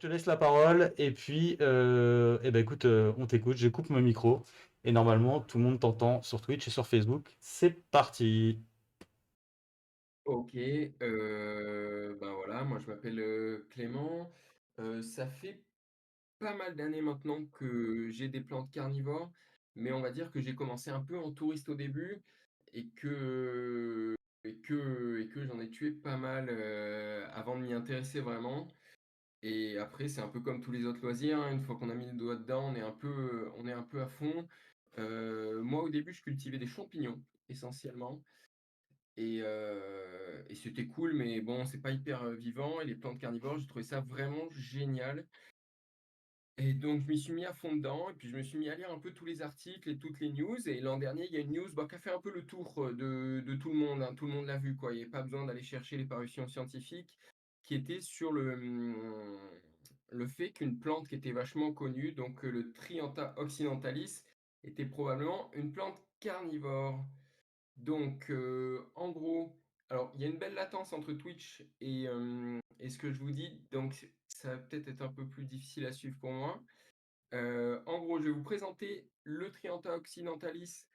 te laisse la parole et puis, eh ben écoute, on t'écoute, je coupe mon micro et normalement tout le monde t'entend sur Twitch et sur Facebook. C'est parti. OK, ben, voilà, moi je m'appelle, Clément. Ça fait pas mal d'années maintenant que j'ai des plantes carnivores, mais on va dire que j'ai commencé un peu en touriste au début et que j'en ai tué pas mal, avant de m'y intéresser vraiment. Et après c'est un peu comme tous les autres loisirs, hein, une fois qu'on a mis le doigt dedans, on est un peu à fond. Moi au début je cultivais des champignons essentiellement. Et c'était cool, mais bon, c'est pas hyper, vivant, et les plantes carnivores, j'ai trouvé ça vraiment génial. Et donc je m'y suis mis à fond dedans et puis je me suis mis à lire un peu tous les articles et toutes les news, et l'an dernier, il y a une news, bah, qui a fait un peu le tour, de tout le monde, hein. Tout le monde l'a vu, quoi. Il y avait pas besoin d'aller chercher les parutions scientifiques, qui était sur le fait qu'une plante qui était vachement connue, donc le Triantha occidentalis, était probablement une plante carnivore. Donc, en gros, alors il y a une belle latence entre Twitch et ce que je vous dis, donc ça va peut-être être un peu plus difficile à suivre pour moi. En gros, je vais vous présenter le Triantha occidentalis,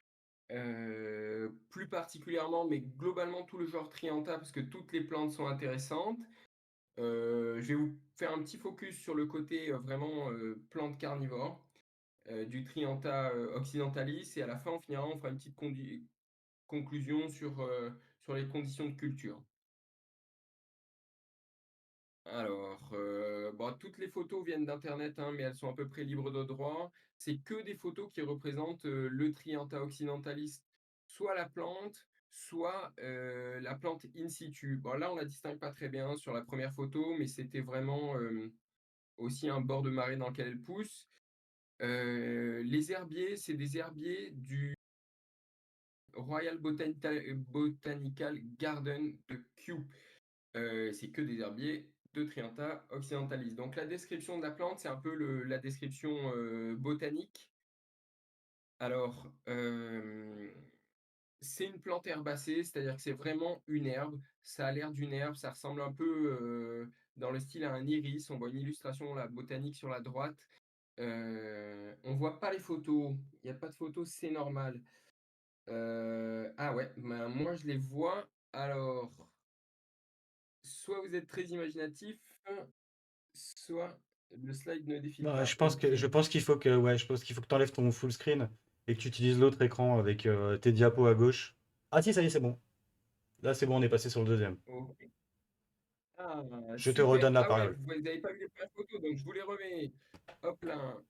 plus particulièrement, mais globalement tout le genre Triantha, parce que toutes les plantes sont intéressantes. Je vais vous faire un petit focus sur le côté, vraiment, plante carnivore, du Triantha, occidentalis, et à la fin, on finira, on fera une petite conclusion sur les conditions de culture. Alors, bon, toutes les photos viennent d'internet, hein, mais elles sont à peu près libres de droit. C'est que des photos qui représentent, le Triantha occidentalis, soit la plante, soit, la plante in situ. Bon, là, on la distingue pas très bien sur la première photo, mais c'était vraiment, aussi un bord de marée dans lequel elle pousse. Les herbiers, c'est des herbiers du Royal Botanical Garden de Kew. C'est que des herbiers de Triantha occidentalis. Donc la description de la plante, c'est un peu la description, botanique. Alors, c'est une plante herbacée, c'est-à-dire que c'est vraiment une herbe. Ça a l'air d'une herbe, ça ressemble un peu, dans le style à un iris. On voit une illustration, la botanique sur la droite. On voit pas les photos, il y a pas de photos, c'est normal. Ah ouais, ben, moi je les vois. Alors, soit vous êtes très imaginatif, soit le slide ne défile Non, pas. OK. je pense qu'il faut que, ouais, je pense qu'il faut que tu enlèves ton full screen et que tu utilises l'autre écran avec tes diapos à gauche. Ah si, ça y est, c'est bon. Là, c'est bon, on est passé sur le deuxième. OK. Ah, Je te super. redonne la Ah ouais, parole. vous n'avez pas vu les premières photos, donc je vous les remets. Hop là.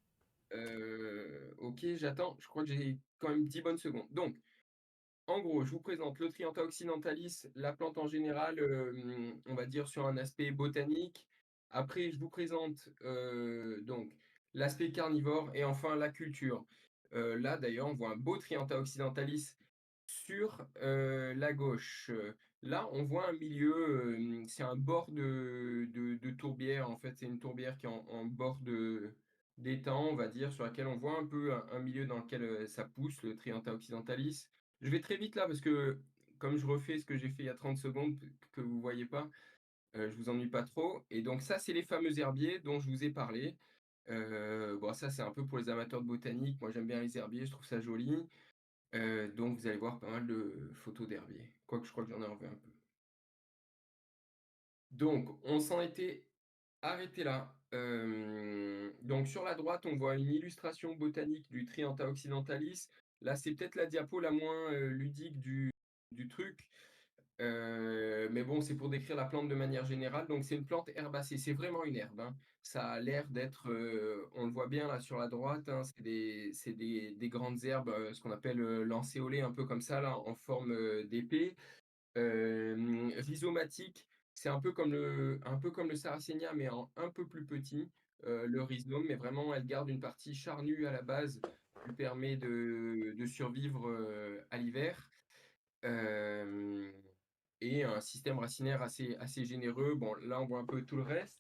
OK, j'attends. Je crois que j'ai quand même 10 bonnes secondes. Donc, en gros, je vous présente le Triantha occidentalis, la plante en général, on va dire sur un aspect botanique. Après, je vous présente, donc l'aspect carnivore et enfin la culture. Là, d'ailleurs, on voit un beau Triantha occidentalis sur, la gauche. Là, on voit un milieu, c'est un bord de tourbière. En fait, c'est une tourbière qui est en bord d'étang, on va dire, sur laquelle on voit un peu un milieu dans lequel, ça pousse, le Triantha occidentalis. Je vais très vite là parce que comme je refais ce que j'ai fait il y a 30 secondes que vous voyez pas, je vous ennuie pas trop, et donc ça, c'est les fameux herbiers dont je vous ai parlé. Bon, ça, c'est un peu pour les amateurs de botanique. Moi, j'aime bien les herbiers, je trouve ça joli. Donc vous allez voir pas mal de photos d'herbiers. Quoique je crois que j'en ai enlevé un peu. Donc on s'en était arrêté là. Donc sur la droite, on voit une illustration botanique du Triantha occidentalis. Là, c'est peut-être la diapo la moins, ludique du truc. Mais bon, c'est pour décrire la plante de manière générale. Donc c'est une plante herbacée, c'est vraiment une herbe, hein. Ça a l'air d'être, on le voit bien là sur la droite, hein, c'est des grandes herbes, ce qu'on appelle, lancéolées, un peu comme ça là, en forme, d'épée. Rhizomatique, c'est un peu comme le Sarracenia, mais en un peu plus petit, le rhizome, mais vraiment elle garde une partie charnue à la base, qui lui permet de survivre, à l'hiver. Hem Et un système racinaire assez généreux. Bon, là, on voit un peu tout le reste.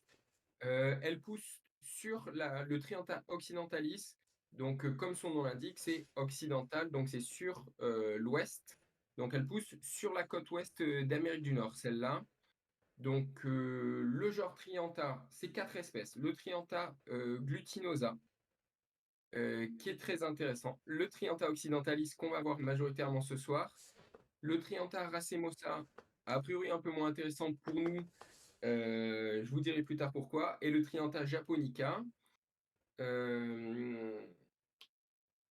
Elle pousse sur le Triantha occidentalis. Donc, comme son nom l'indique, c'est occidental, donc c'est sur, l'ouest. Donc elle pousse sur la côte ouest, d'Amérique du Nord, celle-là. Donc, le genre Trianta, c'est 4 espèces. Le Trianta glutinosa, qui est très intéressant. Le Trianta occidentalis, qu'on va voir majoritairement ce soir. Le Trianta racemosa, a priori un peu moins intéressant pour nous. Je vous dirai plus tard pourquoi. Et le Trianta japonica. Euh,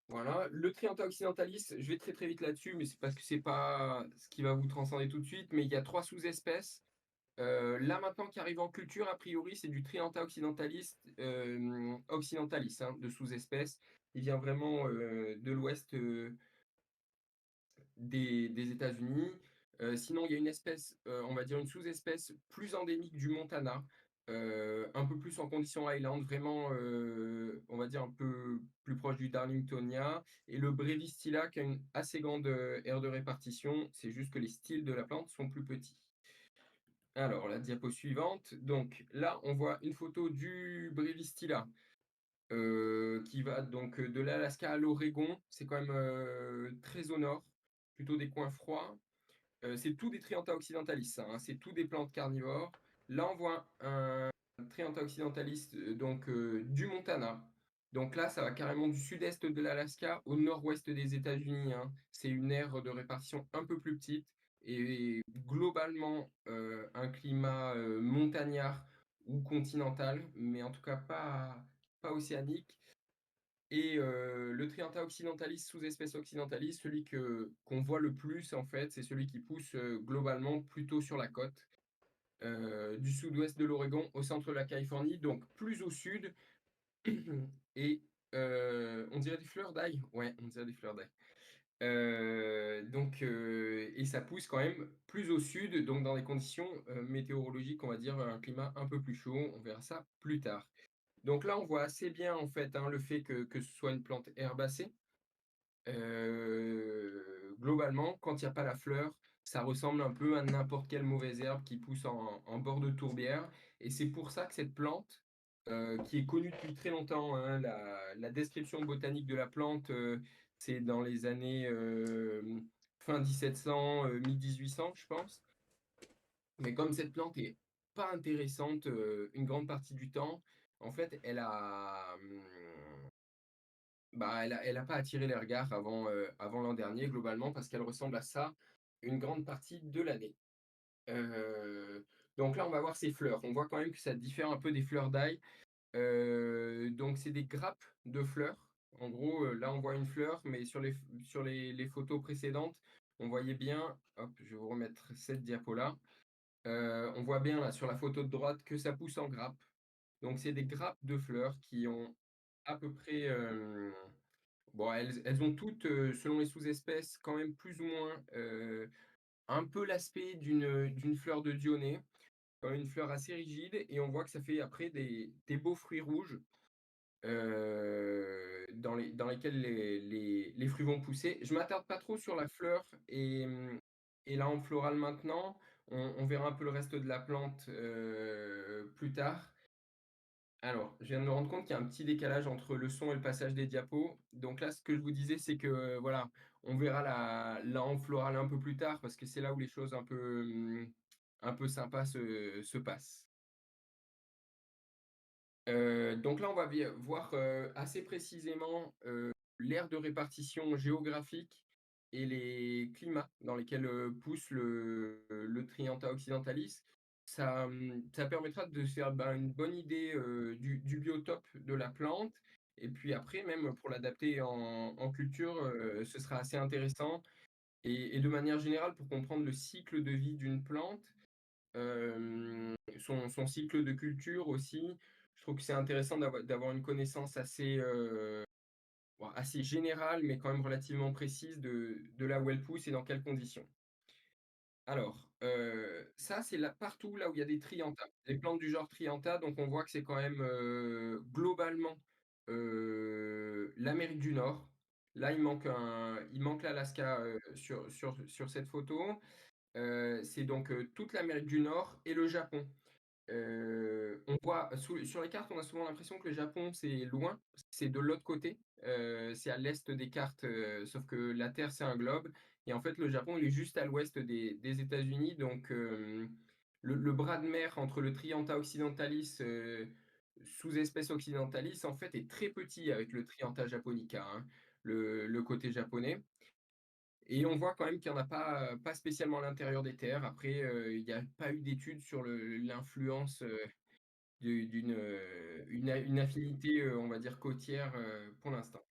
voilà. Le Trianta occidentalis, je vais très très vite là-dessus, mais c'est parce que c'est pas ce qui va vous transcender tout de suite. Mais il y a 3 sous-espèces. Là maintenant qui arrive en culture, a priori, c'est du Trianta occidentalis, hein, de sous-espèce. Il vient vraiment de l'ouest des États-Unis. Sinon, il y a une espèce, on va dire une sous-espèce plus endémique du Montana, un peu plus en condition highland, vraiment, on va dire un peu plus proche du Darlingtonia. Et le Brevistilla qui a une assez grande aire de répartition, c'est juste que les styles de la plante sont plus petits. Alors, la diapo suivante. Donc là, on voit une photo du Brevistilla qui va donc de l'Alaska à l'Oregon. C'est quand même très au nord, plutôt des coins froids. C'est tout des Trianta occidentalis, ça, hein, c'est tout des plantes carnivores. Là, on voit un Trianta occidentalis donc du Montana. Donc là, ça va carrément du sud-est de l'Alaska au nord-ouest des États-Unis, hein. C'est une aire de répartition un peu plus petite et globalement un climat montagnard ou continental, mais en tout cas pas océanique. Et le Trianta occidentalis, sous-espèce occidentalis, celui qu'on voit le plus, en fait, c'est celui qui pousse globalement plutôt sur la côte, du sud-ouest de l'Oregon au centre de la Californie, donc plus au sud. Et on dirait des fleurs d'ail. Ouais, on dirait des fleurs d'ail. Donc, et ça pousse quand même plus au sud, donc dans des conditions météorologiques, on va dire un climat un peu plus chaud. On verra ça plus tard. Donc là, on voit assez bien en fait, hein, le fait que ce soit une plante herbacée. Globalement, quand il y a pas la fleur, ça ressemble un peu à n'importe quelle mauvaise herbe qui pousse en bord de tourbière. Et c'est pour ça que cette plante, qui est connue depuis très longtemps, hein, la description botanique de la plante, c'est dans les années fin 1700, mi-1800, je pense. Mais comme cette plante est pas intéressante une grande partie du temps, en fait, bah, elle a pas attiré les regards avant l'an dernier, globalement, parce qu'elle ressemble à ça une grande partie de l'année. Heu, donc là, on va voir ses fleurs. On voit quand même que ça diffère un peu des fleurs d'ail. Donc c'est des grappes de fleurs. En gros, là, on voit une fleur, mais sur les photos précédentes, on voyait bien hop, je vais vous remettre cette diapo-là. On voit bien là, sur la photo de droite, que ça pousse en grappes. Donc c'est des grappes de fleurs qui ont à peu près, bon, elles ont toutes, selon les sous-espèces, quand même plus ou moins, un peu l'aspect d'une fleur de Dionée, une fleur assez rigide et on voit que ça fait après des beaux fruits rouges, dans lesquels les fruits vont pousser. Je m'attarde pas trop sur la fleur et la hampe florale maintenant. On verra un peu le reste de la plante, plus tard. Alors, je viens de me rendre compte qu'il y a un petit décalage entre le son et le passage des diapos. Donc là, ce que je vous disais, c'est que voilà, on verra la hampe florale un peu plus tard parce que c'est là où les choses un peu sympas se passent. Donc là, on va voir assez précisément l'aire de répartition géographique et les climats dans lesquels pousse le Trianta occidentalis. Ça permettra de se faire une bonne idée du biotope de la plante. Et puis après, même pour l'adapter en culture, ce sera assez intéressant. Et de manière générale, pour comprendre le cycle de vie d'une plante, son cycle de culture aussi. Je trouve que c'est intéressant d'avoir une connaissance assez, bon, assez générale, mais quand même relativement précise de là où elle pousse et dans quelles conditions. Alors, ça, c'est là, partout là où il y a des Trianta, les plantes du genre Trianta, donc on voit que c'est quand même globalement l'Amérique du Nord. Là, il manque l'Alaska sur cette photo. C'est donc toute l'Amérique du Nord et le Japon. On voit sur les cartes, on a souvent l'impression que le Japon, c'est loin, c'est de l'autre côté, c'est à l'est des cartes, sauf que la Terre, c'est un globe et en fait, le Japon, il est juste à l'ouest des États-Unis donc le bras de mer entre le Trianta occidentalis, sous-espèce occidentalis, en fait, est très petit avec le Trianta japonica, hein, le côté japonais. Et on voit quand même qu'il y en a pas spécialement à l'intérieur des terres. Après, il n'y a pas eu d'études sur l'influence, une affinité, on va dire côtière, pour l'instant.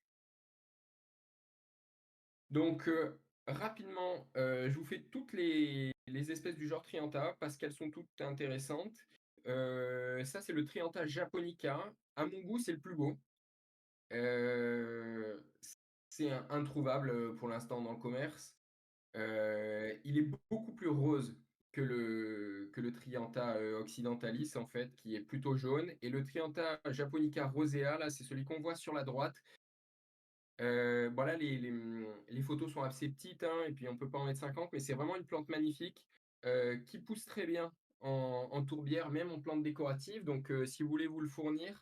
Donc, rapidement, je vous fais toutes les espèces du genre Trianta parce qu'elles sont toutes intéressantes. Ça, c'est le Trianta japonica. À mon goût, c'est le plus beau. C'est introuvable, pour l'instant dans le commerce. Il est beaucoup plus rose que le Trianta, occidentalis, en fait, qui est plutôt jaune, et le Trianta japonica rosea, là, c'est celui qu'on voit sur la droite. Bon là, les photos sont assez petites, hein, et puis on peut pas en mettre 50, mais c'est vraiment une plante magnifique, qui pousse très bien en tourbière, même en plante décorative. Donc, si vous voulez vous le fournir,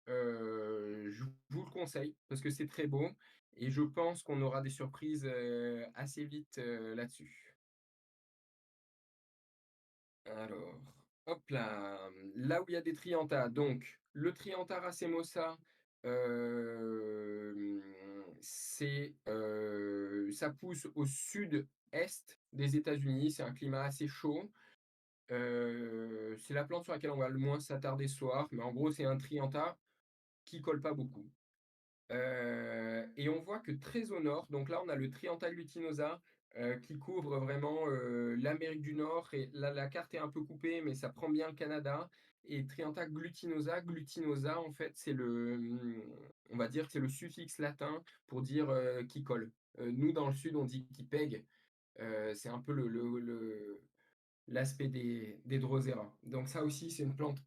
je vous le conseille parce que c'est très beau et je pense qu'on aura des surprises, assez vite, là-dessus. Alors, hop là, là où il y a des Trianta, donc le Trianta racemosa, hem, ça pousse au sud-est des États-Unis, c'est un climat assez chaud. C'est la plante sur laquelle on va le moins s'attarder ce soir, mais en gros, c'est un Trianta qui colle pas beaucoup. Et on voit que très au nord, donc là, on a le Trianta glutinosa, qui couvre vraiment, l'Amérique du Nord, et là, la carte est un peu coupée, mais ça prend bien le Canada. Et Trianta glutinosa, en fait, on va dire que c'est le suffixe latin pour dire, qui colle. Nous, dans le sud, on dit qui pègue, c'est un peu l'aspect des Drosera. Donc ça aussi, c'est une plante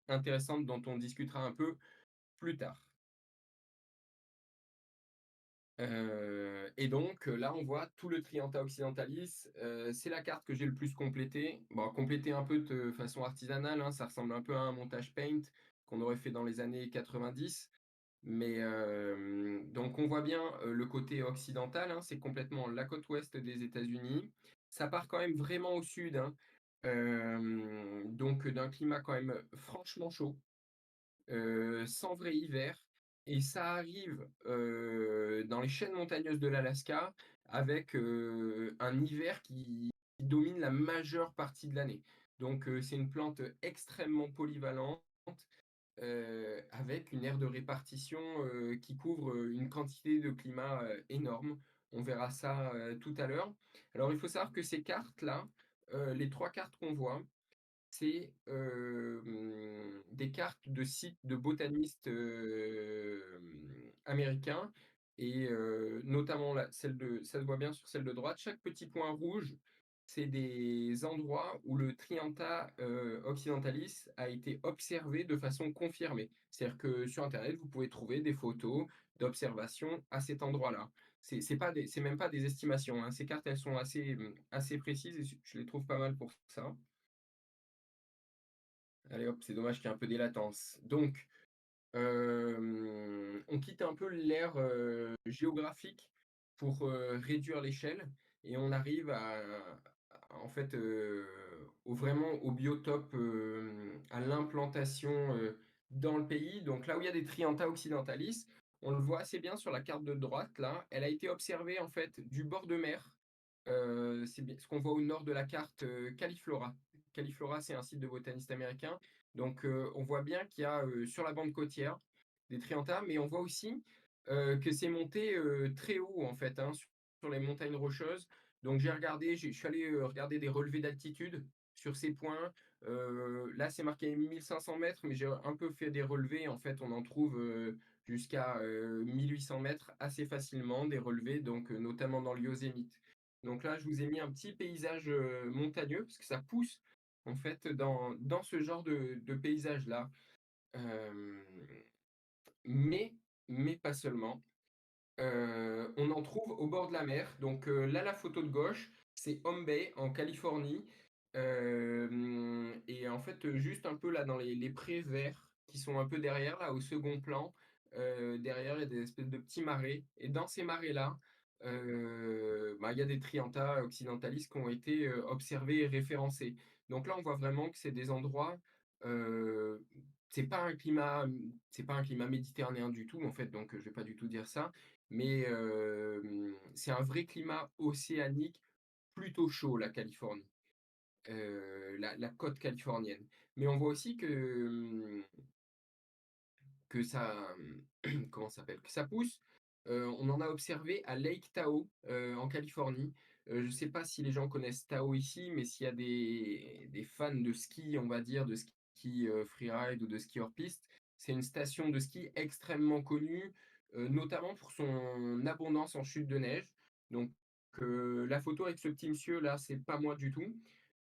intéressante dont on discutera un peu plus tard. Et donc, là, on voit tout le Trianta occidentalis. C'est la carte que j'ai le plus complétée. Bon, complétée un peu de façon artisanale, hein, ça ressemble un peu à un montage Paint qu'on aurait fait dans les années 90. Mais, donc on voit bien, le côté occidental, hein, c'est complètement la côte ouest des États-Unis. Ça part quand même vraiment au sud, hein, donc d'un climat quand même franchement chaud, sans vrai hiver, et ça arrive, dans les chaînes montagneuses de l'Alaska avec, un hiver qui domine la majeure partie de l'année. Donc, c'est une plante extrêmement polyvalente, avec une aire de répartition, qui couvre, une quantité de climats, énorme. On verra ça, tout à l'heure. Alors il faut savoir que ces cartes-là, les 3 cartes qu'on voit, c'est, des cartes de sites de botanistes, américains, et notamment celle ça se voit bien sur celle de droite. Chaque petit point rouge, c'est des endroits où le Trianta, occidentalis a été observé de façon confirmée. C'est-à-dire que sur internet, vous pouvez trouver des photos d'observation à cet endroit-là. C'est même pas des estimations, hein. Ces cartes, elles sont assez précises, et je les trouve pas mal pour ça. Allez hop, c'est dommage qu'il y ait un peu des latences. Donc, on quitte un peu l'ère, géographique pour, réduire l'échelle, et on arrive en fait, au biotope, à l'implantation, dans le pays. Donc là où il y a des Trianta occidentalis, on le voit assez bien sur la carte de droite là. Elle a été observée en fait du bord de mer. C'est bien ce qu'on voit au nord de la carte, Califlora. Califlora, c'est un site de botanistes américains. Donc, on voit bien qu'il y a, sur la bande côtière, des Trianta, mais on voit aussi, que c'est monté, très haut en fait, hein, sur les montagnes rocheuses. Donc je suis allé, regarder des relevés d'altitude sur ces points. Là, c'est marqué 1 500 mètres, mais j'ai un peu fait des relevés. En fait, on en trouve, jusqu'à, 1 800 mètres assez facilement, des relevés, donc, notamment dans le Yosémite. Donc là, je vous ai mis un petit paysage, montagneux, parce que ça pousse en fait dans ce genre de paysage-là. Hem, mais mais pas seulement. On en trouve au bord de la mer. Donc, là, la photo de gauche, c'est Home Bay en Californie. Et en fait, juste un peu là dans les prés verts qui sont un peu derrière, là, au second plan, derrière, il y a des espèces de petits marais, et dans ces marais-là, bah, il y a des Trianta occidentalis qui ont été, observés et référencés. Donc là, on voit vraiment que c'est des endroits, heu, c'est pas un climat méditerranéen du tout, en fait, donc je vais pas du tout dire ça, mais c'est un vrai climat océanique plutôt chaud, la Californie, la côte californienne. Mais on voit aussi que ça, comment ça s'appelle? Que ça pousse. On en a observé à Lake Tahoe, en Californie. Je ne sais pas si les gens connaissent Tahoe ici, mais s'il y a des fans de ski, on va dire, de ski, freeride ou de ski hors piste, c'est une station de ski extrêmement connue, notamment pour son abondance en chutes de neige. Donc, la photo avec ce petit monsieur là, c'est pas moi du tout.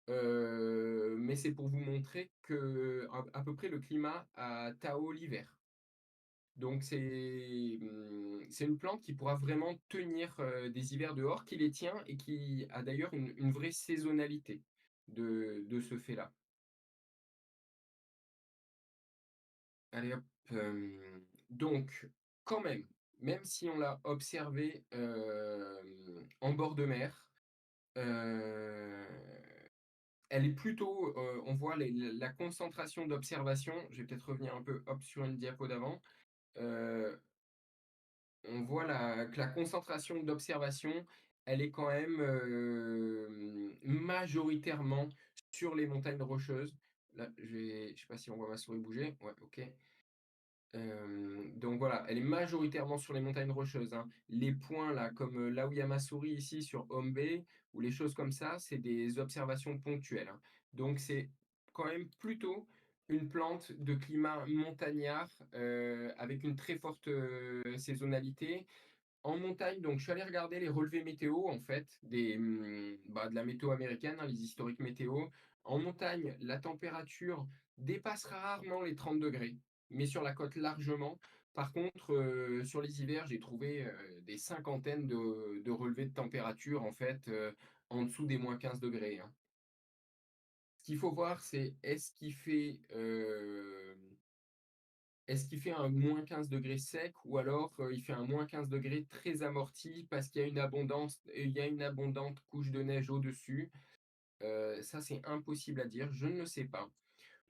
Mais c'est pour vous montrer que à peu près le climat à Tahoe l'hiver. Donc c'est une plante qui pourra vraiment tenir, des hivers dehors, qui les tient et qui a d'ailleurs une vraie saisonnalité de ce fait-là. Allez hop, donc quand même, même si on l'a observée, en bord de mer, heu, elle est plutôt, on voit la concentration d'observation, je vais peut-être revenir un peu, hop, sur une diapo d'avant. Heu On voit que la concentration d'observation, elle est quand même, majoritairement sur les montagnes rocheuses. Là, je sais pas si on voit ma souris bouger. Ouais, OK. Donc voilà, elle est majoritairement sur les montagnes rocheuses, hein. Les points là, comme, là où il y a ma souris ici sur Home Bay ou les choses comme ça, c'est des observations ponctuelles, hein. Donc c'est quand même plutôt une plante de climat montagnard, avec une très forte, saisonnalité. En montagne, donc je suis allé regarder les relevés météo en fait de la météo américaine, hein, les historiques météo. En montagne, la température dépassera rarement les 30 degrés, mais sur la côte largement. Par contre, sur les hivers, j'ai trouvé, des cinquantaines de relevés de température en fait, en dessous des -15 degrés, hein. Ce qu'il faut voir, c'est est-ce qu'il fait un -15 degrés sec ou alors, il fait un -15 degrés très amorti parce qu'il y a il y a une abondante couche de neige au-dessus? Ça, c'est impossible à dire, je ne le sais pas.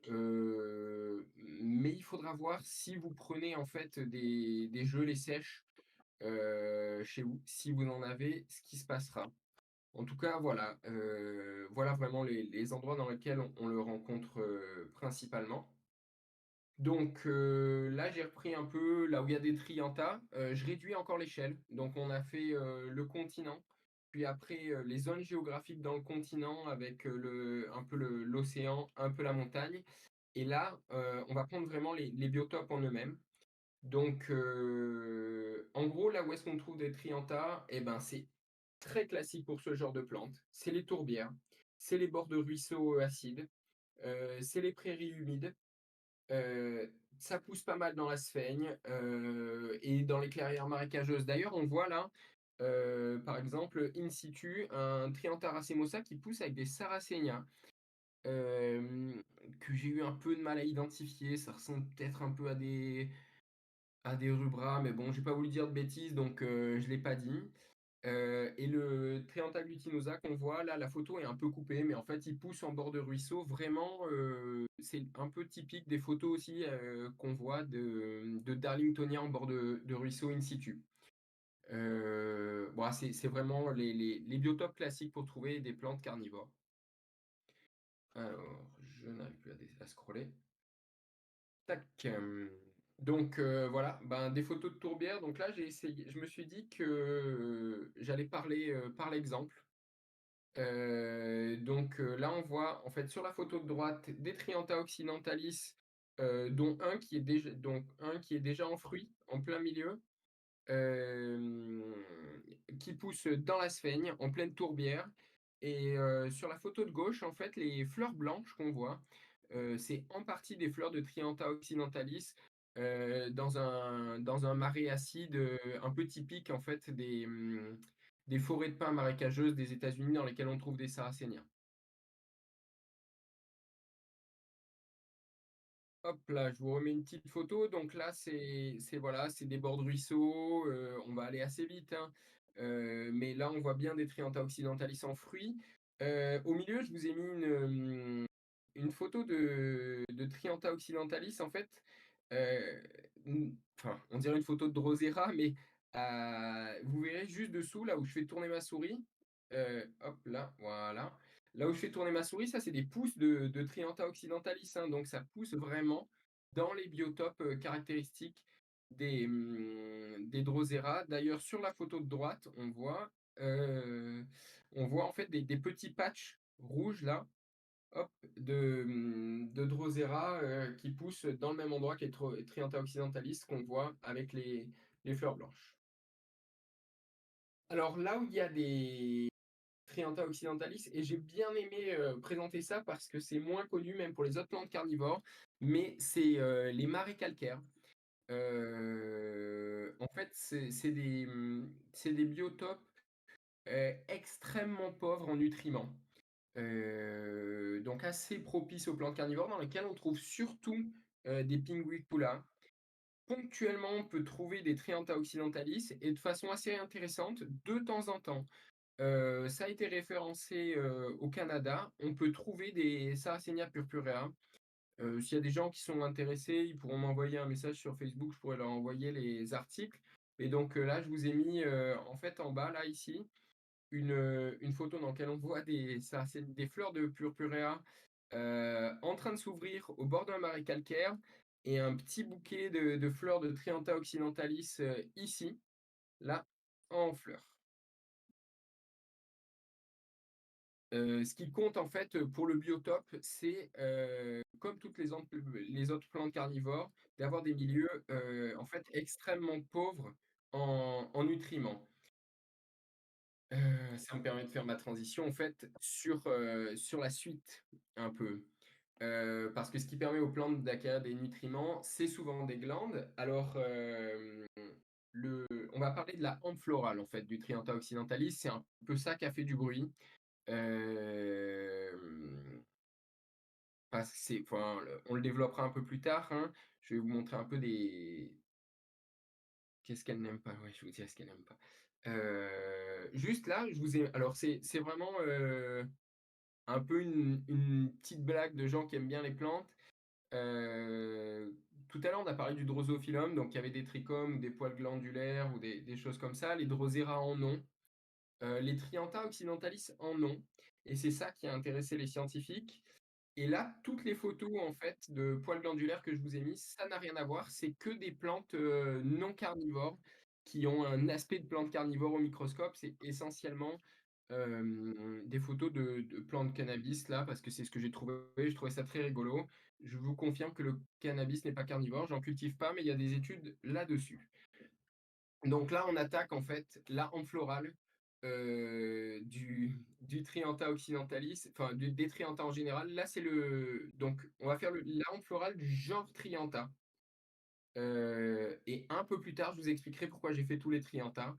Mais il faudra voir si vous prenez en fait des gelées sèches, chez vous, si vous en avez, ce qui se passera. En tout cas, voilà, voilà vraiment les endroits dans lesquels on le rencontre, principalement. Donc là, j'ai repris un peu là où il y a des Trianta, je réduis encore l'échelle. Donc on a fait, le continent, puis après, les zones géographiques dans le continent avec, un peu l'océan, un peu la montagne et là, on va prendre vraiment les biotopes en eux-mêmes. Donc en gros, là où est-ce qu'on trouve des Trianta? Et ben, c'est très classique pour ce genre de plantes. C'est les tourbières, c'est les bords de ruisseaux, acides, c'est les prairies humides. Ça pousse pas mal dans la Sphaigne, et dans les clairières marécageuses. D'ailleurs, on voit là, par exemple, in situ, un Triantha racemosa qui pousse avec des Sarracenia, hem, que j'ai eu un peu de mal à identifier. Ça ressemble peut-être un peu à des rubras, mais bon, j'ai pas voulu dire de bêtises, donc je l'ai pas dit. Et le Triantha glutinosa qu'on voit là, la photo est un peu coupée, mais en fait, il pousse en bord de ruisseau. Vraiment, c'est un peu typique des photos aussi, qu'on voit de Darlingtonia en bord de ruisseau in situ. Bon, c'est vraiment les biotopes classiques pour trouver des plantes carnivores. Alors, je n'arrive plus à scroller. Tac, donc voilà, ben, des photos de tourbières. Donc là, je me suis dit que j'allais parler, par l'exemple. Donc là, on voit en fait sur la photo de droite des Triantha occidentalis, dont un qui est déjà en fruit, en plein milieu, hem, qui pousse dans la Sphaigne, en pleine tourbière et sur la photo de gauche, en fait, les fleurs blanches qu'on voit, c'est en partie des fleurs de Triantha occidentalis, dans un marais acide, un peu typique en fait des forêts de pins marécageuses des États-Unis dans lesquelles on trouve des sarracénias. Hop là, je vous remets une petite photo. Donc là, c'est voilà, c'est des bords de ruisseaux, on va aller assez vite, hein. Mais là, on voit bien des Trianta occidentalis en fruits. Au milieu, je vous ai mis une photo de Trianta occidentalis, en fait. Euh, enfin, on dirait une photo de Drosera, mais vous verrez juste dessous, là où je fais tourner ma souris. Hop, là, voilà. Là où je fais tourner ma souris, ça, c'est des pousses de Trianta occidentalis, hein, donc ça pousse vraiment dans les biotopes caractéristiques des Drosera. D'ailleurs, sur la photo de droite, on voit en fait des petits patchs rouges là, hop, de Drosera qui poussent dans le même endroit que les Trianta occidentalis qu'on voit avec les fleurs blanches. Alors là où il y a des Trianta occidentalis, et j'ai bien aimé présenter ça parce que c'est moins connu même pour les autres plantes carnivores, mais c'est les marais calcaires. En fait, c'est des biotopes extrêmement pauvres en nutriments. Donc assez propices aux plantes carnivores, dans lesquelles on trouve surtout des pinguicula. Ponctuellement, on peut trouver des Trianta occidentalis et de façon assez intéressante, de temps en temps. Ça a été référencé au Canada. On peut trouver des Sarracenia purpurea. S'il y a des gens qui sont intéressés, ils pourront m'envoyer un message sur Facebook, je pourrais leur envoyer les articles. Et donc là, je vous ai mis en fait en bas, là, ici, une photo dans laquelle on voit des fleurs de purpurea en train de s'ouvrir au bord d'un marais calcaire et un petit bouquet de fleurs de Trianta occidentalis ici, là, en fleurs. Ce qui compte en fait pour le biotope, c'est comme toutes les autres plantes carnivores, d'avoir des milieux en fait extrêmement pauvres en nutriments. Ça me permet de faire ma transition en fait sur la suite un peu. Parce que ce qui permet aux plantes d'acquérir des nutriments, c'est souvent des glandes. Alors, on va parler de la hampe florale en fait du Trianta occidentalis. C'est un peu ça qui a fait du bruit. Parce que enfin, on le développera un peu plus tard, hein. Je vais vous montrer un peu des. Qu'est-ce qu'elle n'aime pas? Ouais, je vais vous dire ce qu'elle n'aime pas. Juste là, je vous ai. Alors, c'est vraiment un peu une petite blague de gens qui aiment bien les plantes. Tout à l'heure, on a parlé du drosophyllum, donc il y avait des trichomes ou des poils glandulaires ou des choses comme ça. Les drosera en ont. Les Trianta occidentalis en ont. Et c'est ça qui a intéressé les scientifiques. Et là, toutes les photos en fait de poils glandulaires que je vous ai mis, ça n'a rien à voir. C'est que des plantes non carnivores qui ont un aspect de plantes carnivores au microscope. C'est essentiellement des photos de plantes de cannabis là, parce que c'est ce que j'ai trouvé. Je trouvais ça très rigolo. Je vous confirme que le cannabis n'est pas carnivore. J'en cultive pas, mais il y a des études là-dessus. Donc là, on attaque en fait la hampe florale du Trianta occidentalis, enfin des Trianta en général. Là, c'est le. Donc, on va faire la hampe florale du genre Trianta. Et un peu plus tard, je vous expliquerai pourquoi j'ai fait tous les Trianta.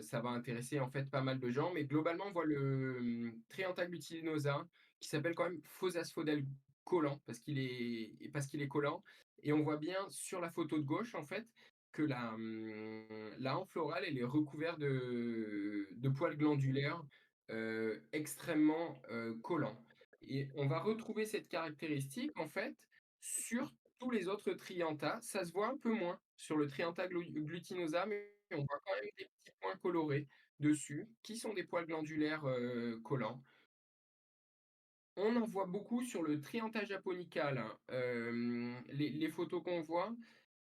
Ça va intéresser en fait pas mal de gens, mais globalement, on voit le Trianta glutininosa qui s'appelle quand même Phosasphodèle collant parce qu'il est collant. Et on voit bien sur la photo de gauche en fait que la hampe florale elle est recouverte de poils glandulaires extrêmement collants. Et on va retrouver cette caractéristique en fait sur tous les autres Trianta. Ça se voit un peu moins sur le Trianta glutinosa, mais on voit quand même des petits points colorés dessus, qui sont des poils glandulaires collants. On en voit beaucoup sur le Trianta japonica, là, les photos qu'on voit.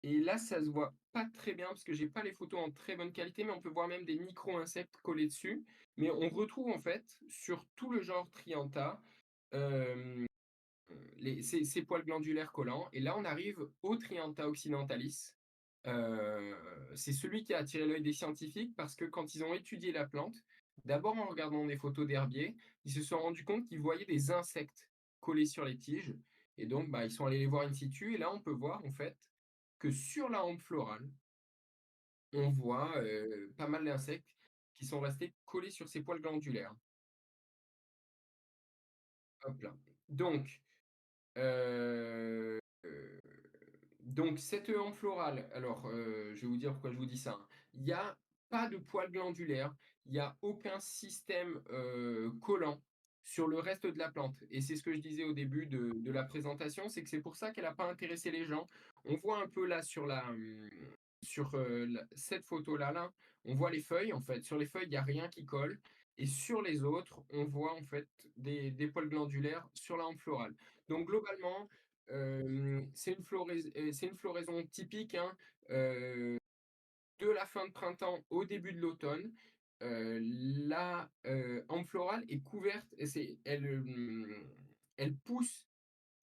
Et là, ça se voit pas très bien parce que j'ai pas les photos en très bonne qualité, mais on peut voir même des micro-insectes collés dessus. Mais on retrouve en fait sur tout le genre Trianta euh, ces poils glandulaires collants. Et là, on arrive au Trianta occidentalis. C'est celui qui a attiré l'œil des scientifiques parce que quand ils ont étudié la plante, d'abord en regardant des photos d'herbiers, ils se sont rendus compte qu'ils voyaient des insectes collés sur les tiges. Et donc, bah, ils sont allés les voir in situ. Et là, on peut voir en fait que sur la hampe florale, on voit pas mal d'insectes qui sont restés collés sur ces poils glandulaires. Hop là. Donc, euh, donc cette hampe florale, alors je vais vous dire pourquoi je vous dis ça, hein. Il y a pas de poils glandulaires, il y a aucun système, collant sur le reste de la plante et c'est ce que je disais au début de la présentation, c'est que c'est pour ça qu'elle a pas intéressé les gens. On voit un peu là sur, la cette photo-là, on voit les feuilles en fait. Sur les feuilles, il y a rien qui colle et sur les autres, on voit en fait des poils glandulaires sur la hampe florale. Donc globalement, c'est une floraison typique, hein, heu, de la fin de printemps au début de l'automne. La, hampe florale est couverte et elle pousse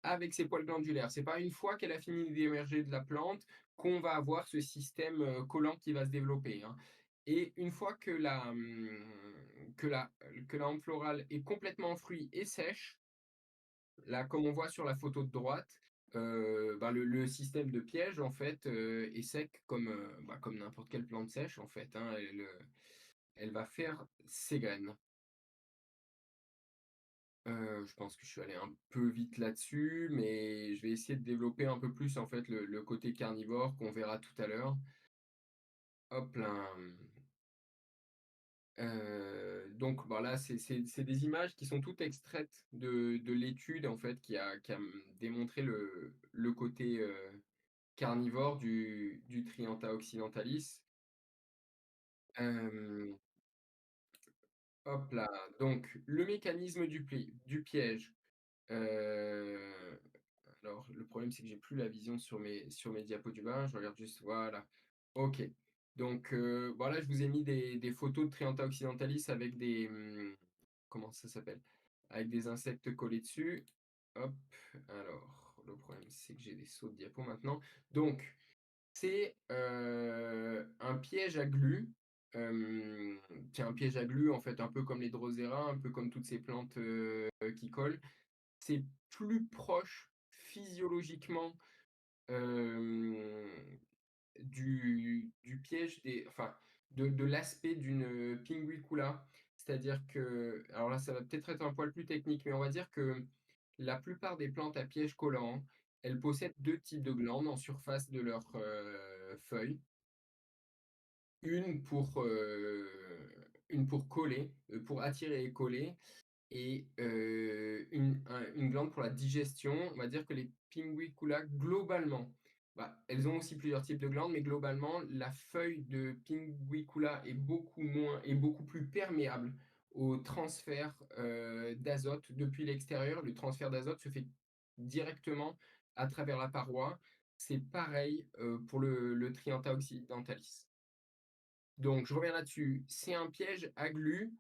avec ses poils glandulaires. C'est pas une fois qu'elle a fini d'émerger de la plante qu'on va avoir ce système, collant qui va se développer, hein. Et une fois que la hampe florale est complètement en fruit et sèche, là, comme on voit sur la photo de droite, bah, le système de piège, en fait, est sec comme, bah, comme n'importe quelle plante sèche, en fait, hein. Elle va faire ses graines. Je pense que je suis allé un peu vite là-dessus, mais je vais essayer de développer un peu plus, en fait, le côté carnivore qu'on verra tout à l'heure. Hop là, donc bah, là, c'est des images qui sont toutes extraites de l'étude, en fait, qui a démontré le côté, carnivore du Triantha occidentalis. Hem, hop là, donc le mécanisme du piège, heu, alors le problème, c'est que j'ai plus la vision sur mes diapositives. Je regarde juste, voilà. OK. Donc, voilà, je vous ai mis des photos de Triantha occidentalis avec comment ça s'appelle? Avec des insectes collés dessus. Hop, alors le problème, c'est que j'ai des sauts de diapos maintenant. Donc c'est, un piège à glu, qui est un piège à glu, en fait, un peu comme les Drosera, un peu comme toutes ces plantes, qui collent. C'est plus proche physiologiquement, hem, du piège de l'aspect d'une, Pinguicula. C'est-à-dire que alors là, ça va peut-être être un poil plus technique, mais on va dire que la plupart des plantes à piège collant, elles possèdent 2 types de glandes en surface de leurs, feuilles. Une pour, une pour coller, pour attirer et coller et une glande pour la digestion. On va dire que les Pinguicula, globalement, bah, elles ont aussi plusieurs types de glandes, mais globalement, la feuille de Pinguicula est beaucoup plus perméable au transfert, d'azote depuis l'extérieur. Le transfert d'azote se fait directement à travers la paroi. C'est pareil, pour le Triantha occidentalis. Donc je reviens là-dessus, c'est un piège à glu,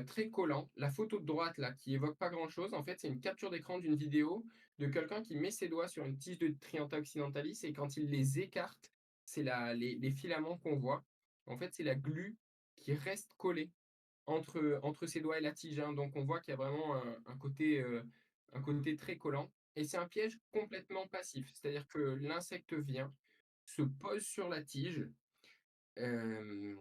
très collant. La photo de droite là, qui évoque pas grand-chose, en fait, c'est une capture d'écran d'une vidéo de quelqu'un qui met ses doigts sur une tige de Triantha occidentalis et quand il les écarte, c'est les filaments qu'on voit. En fait, c'est la glu qui reste collée entre ses doigts et la tige, hein. Donc on voit qu'il y a vraiment un côté très collant et c'est un piège complètement passif. C'est-à-dire que l'insecte vient, se pose sur la tige, hem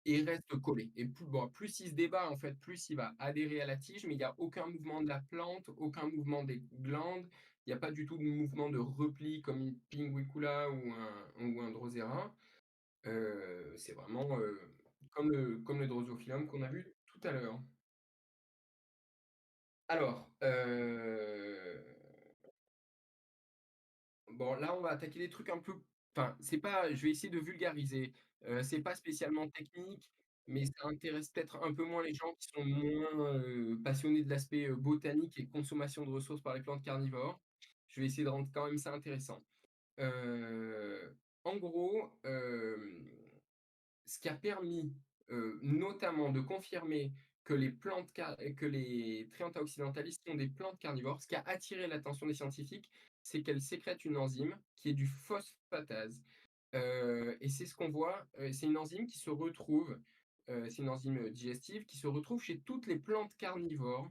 et il reste collé et plus il se débat, en fait, plus il va adhérer à la tige, mais il y a aucun mouvement de la plante, aucun mouvement des glandes. Il y a pas du tout de mouvement de repli comme une Pinguicula ou un Drosera. C'est vraiment, comme le Drosophilum qu'on a vu tout à l'heure. Alors, bon, là, on va attaquer des trucs un peu enfin, c'est pas je vais essayer de vulgariser. C'est pas spécialement technique, mais ça intéresse peut-être un peu moins les gens qui sont moins, passionnés de l'aspect, botanique et consommation de ressources par les plantes carnivores. Je vais essayer de rendre quand même ça intéressant. En gros, ce qui a permis, notamment de confirmer que les Triantha occidentalis sont des plantes carnivores, ce qui a attiré l'attention des scientifiques, c'est qu'elles sécrètent une enzyme qui est du phosphatase. Et c'est ce qu'on voit, c'est une enzyme qui se retrouve, c'est une enzyme, digestive qui se retrouve chez toutes les plantes carnivores,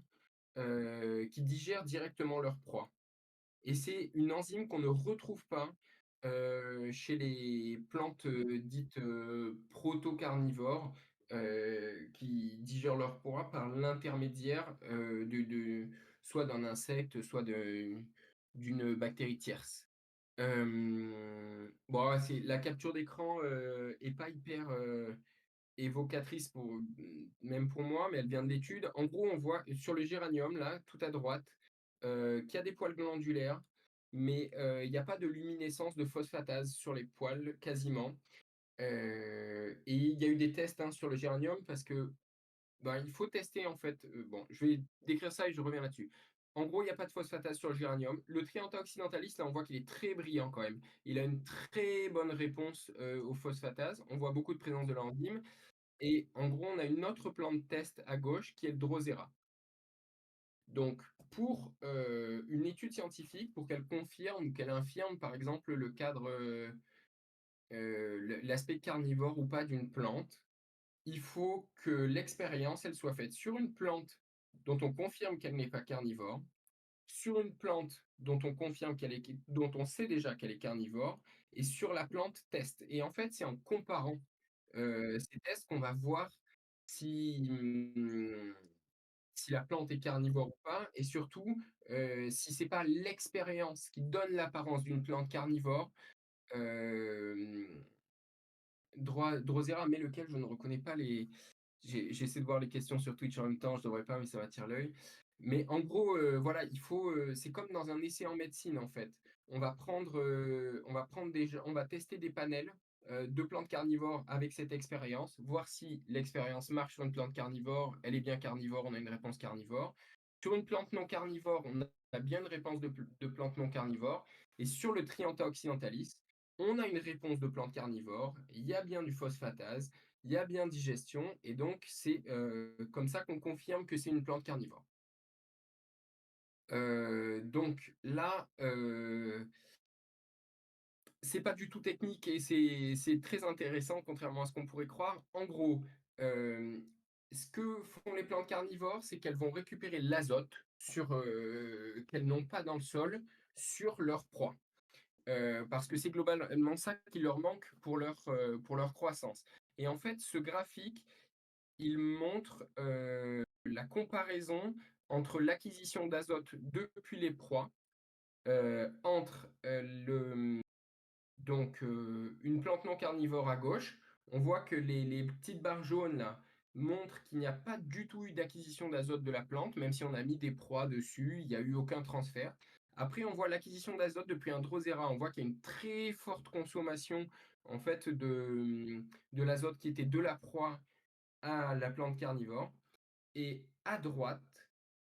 qui digèrent directement leur proie. Et c'est une enzyme qu'on ne retrouve pas, chez les plantes, dites, protocarnivores, qui digèrent leur proie par l'intermédiaire, de soit d'un insecte, soit d'une bactérie tierce. Bon, ouais, c'est la capture d'écran, est pas hyper, évocatrice pour, même pour moi, mais elle vient de l'étude. En gros, on voit sur le géranium, là, tout à droite, qu'il y a des poils glandulaires, mais il y a pas de luminescence de phosphatase sur les poils, quasiment. Et il y a eu des tests, hein, sur le géranium parce que, ben, il faut tester, en fait, bon, je vais décrire ça et je reviens là-dessus. En gros, il y a pas de phosphatase sur le géranium. Le Triantha occidentalis, là, on voit qu'il est très brillant quand même. Il a une très bonne réponse, aux phosphatases. On voit beaucoup de présence de l'enzyme et en gros, on a une autre plante test à gauche qui est le Drosera. Donc, pour une étude scientifique, pour qu'elle confirme ou qu'elle infirme, par exemple, le cadre, l'aspect carnivore ou pas d'une plante, il faut que l'expérience, elle soit faite sur une plante dont on confirme qu'elle n'est pas carnivore, sur une plante dont on confirme dont on sait déjà qu'elle est carnivore, et sur la plante test. Et en fait, c'est en comparant ces tests qu'on va voir si, si la plante est carnivore ou pas et surtout, si c'est pas l'expérience qui donne l'apparence d'une plante carnivore, hem, Drosera, mais lequel je ne reconnais pas les j'essaie de voir les questions sur Twitch en même temps, je devrais pas, mais ça m'attire l'œil. Mais en gros, voilà, c'est comme dans un essai en médecine, en fait. On va tester des panels, de plantes carnivores avec cette expérience, voir si l'expérience marche sur une plante carnivore, elle est bien carnivore, on a une réponse carnivore. Sur une plante non carnivore, on a bien une réponse de plante non carnivore et sur le Triantha occidentalis, on a une réponse de plante carnivore, il y a bien du phosphatase, il y a bien digestion et donc c'est, comme ça qu'on confirme que c'est une plante carnivore. Donc là, c'est pas du tout technique et c'est très intéressant contrairement à ce qu'on pourrait croire. En gros, hem, ce que font les plantes carnivores, c'est qu'elles vont récupérer l'azote qu'elles n'ont pas dans le sol, sur leur proie. Parce que c'est globalement ça qui leur manque pour leur croissance. Et en fait, ce graphique, il montre, la comparaison entre l'acquisition d'azote depuis les proies, entre, une plante non carnivore à gauche. On voit que les petites barres jaunes là montrent qu'il n'y a pas du tout eu d'acquisition d'azote de la plante, même si on a mis des proies dessus, il n'y a eu aucun transfert. Après, on voit l'acquisition d'azote depuis un Drosera. On voit qu'il y a une très forte consommation en fait de l'azote qui était de la proie à la plante carnivore. Et à droite,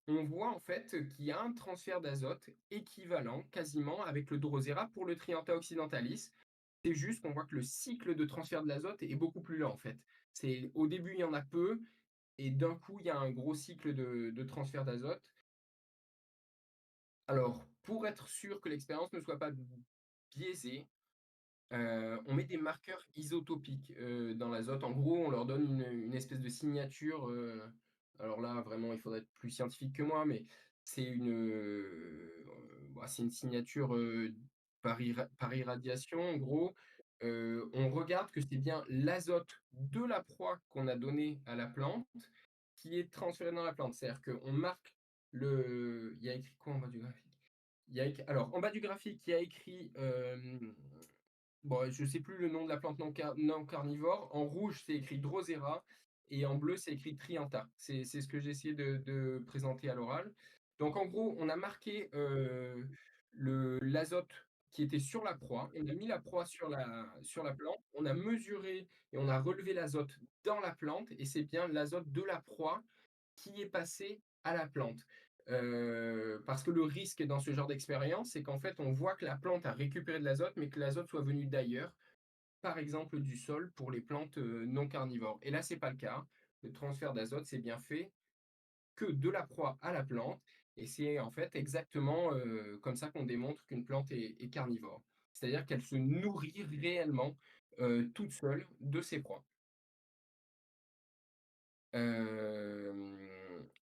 on voit en fait qu'il y a un transfert d'azote équivalent quasiment avec le Drosera pour le Triantha occidentalis. C'est juste qu'on voit que le cycle de transfert de l'azote est beaucoup plus lent en fait. Au début, il y en a peu et d'un coup, il y a un gros cycle de transfert d'azote. Alors, pour être sûr que l'expérience ne soit pas biaisée, on met des marqueurs isotopiques, dans l'azote. En gros, on leur donne une espèce de signature, alors là, vraiment, il faudrait être plus scientifique que moi, mais c'est c'est une signature, par irradiation, en gros. On regarde que c'est bien l'azote de la proie qu'on a donné à la plante qui est transféré dans la plante. C'est-à-dire qu'on marque il y a écrit quoi en bas du graphique? Alors, en bas du graphique, il y a écrit, bon, je sais plus le nom de la plante non carnivore. En rouge, c'est écrit Drosera et en bleu, c'est écrit Triantha. C'est ce que j'ai essayé de présenter à l'oral. Donc en gros, on a marqué, l'azote qui était sur la proie. On a mis la proie sur la plante. On a mesuré et on a relevé l'azote dans la plante et c'est bien l'azote de la proie qui est passé à la plante. Parce que le risque dans ce genre d'expérience, c'est qu'en fait, on voit que la plante a récupéré de l'azote, mais que l'azote soit venu d'ailleurs, par exemple du sol pour les plantes non carnivores. Et là, c'est pas le cas. Le transfert d'azote, c'est bien fait que de la proie à la plante. Et c'est en fait exactement comme ça qu'on démontre qu'une plante est carnivore. C'est-à-dire qu'elle se nourrit réellement toute seule de ses proies.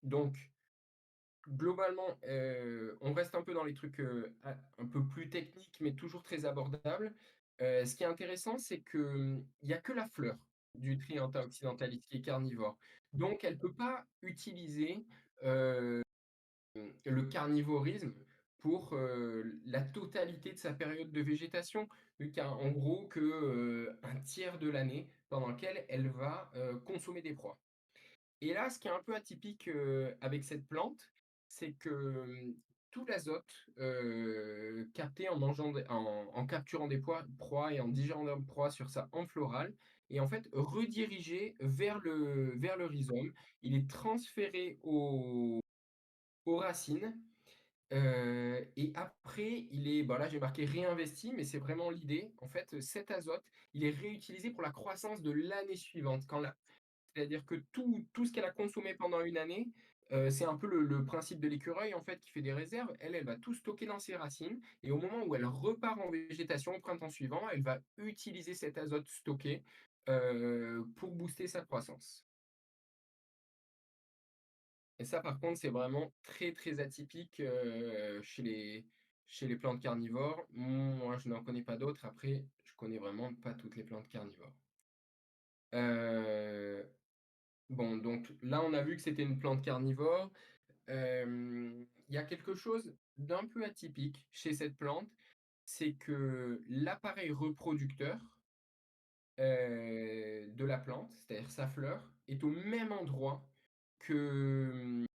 Donc, globalement, on reste un peu dans les trucs, un peu plus techniques, mais toujours très abordables. Ce qui est intéressant, c'est que, il y a que la fleur du Triantha occidentalis qui est carnivore. Donc elle peut pas utiliser, le carnivorisme pour, la totalité de sa période de végétation. Vu qu'il y a en gros que, 1/3 de l'année pendant lequel elle va, consommer des proies. Et là, ce qui est un peu atypique, avec cette plante, c'est que, tout l'azote, capté en mangeant des en capturant des proies et en digérant leurs proies sur sa hampe florale est en fait redirigé vers le rhizome. Il est transféré aux racines, et après il est bah, là j'ai marqué réinvesti, mais c'est vraiment l'idée. En fait, cet azote, il est réutilisé pour la croissance de l'année suivante. C'est-à-dire que tout ce qu'elle a consommé pendant une année, c'est un peu le principe de l'écureuil, en fait, qui fait des réserves. Elle va tout stocker dans ses racines et au moment où elle repart en végétation au printemps suivant, elle va utiliser cet azote stocké, pour booster sa croissance. Et ça, par contre, c'est vraiment très, très atypique, chez les plantes carnivores. Moi, je n'en connais pas d'autres. Après, je connais vraiment pas toutes les plantes carnivores. Heu, bon, donc là, on a vu que c'était une plante carnivore. Il y a quelque chose d'un peu atypique chez cette plante, c'est que l'appareil reproducteur, de la plante, c'est-à-dire sa fleur, est au même endroit que,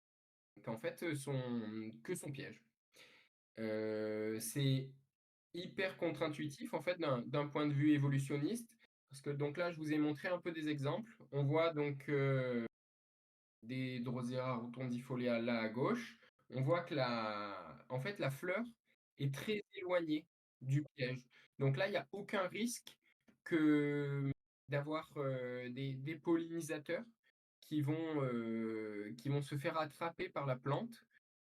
qu'en fait, son piège. C'est hyper contre-intuitif, en fait, d'un point de vue évolutionniste, parce que donc là, je vous ai montré un peu des exemples. On voit donc, des Drosera rotundifolia là à gauche, on voit que en fait, la fleur est très éloignée du piège. Donc là, il y a aucun risque que d'avoir, des pollinisateurs qui vont se faire attraper par la plante,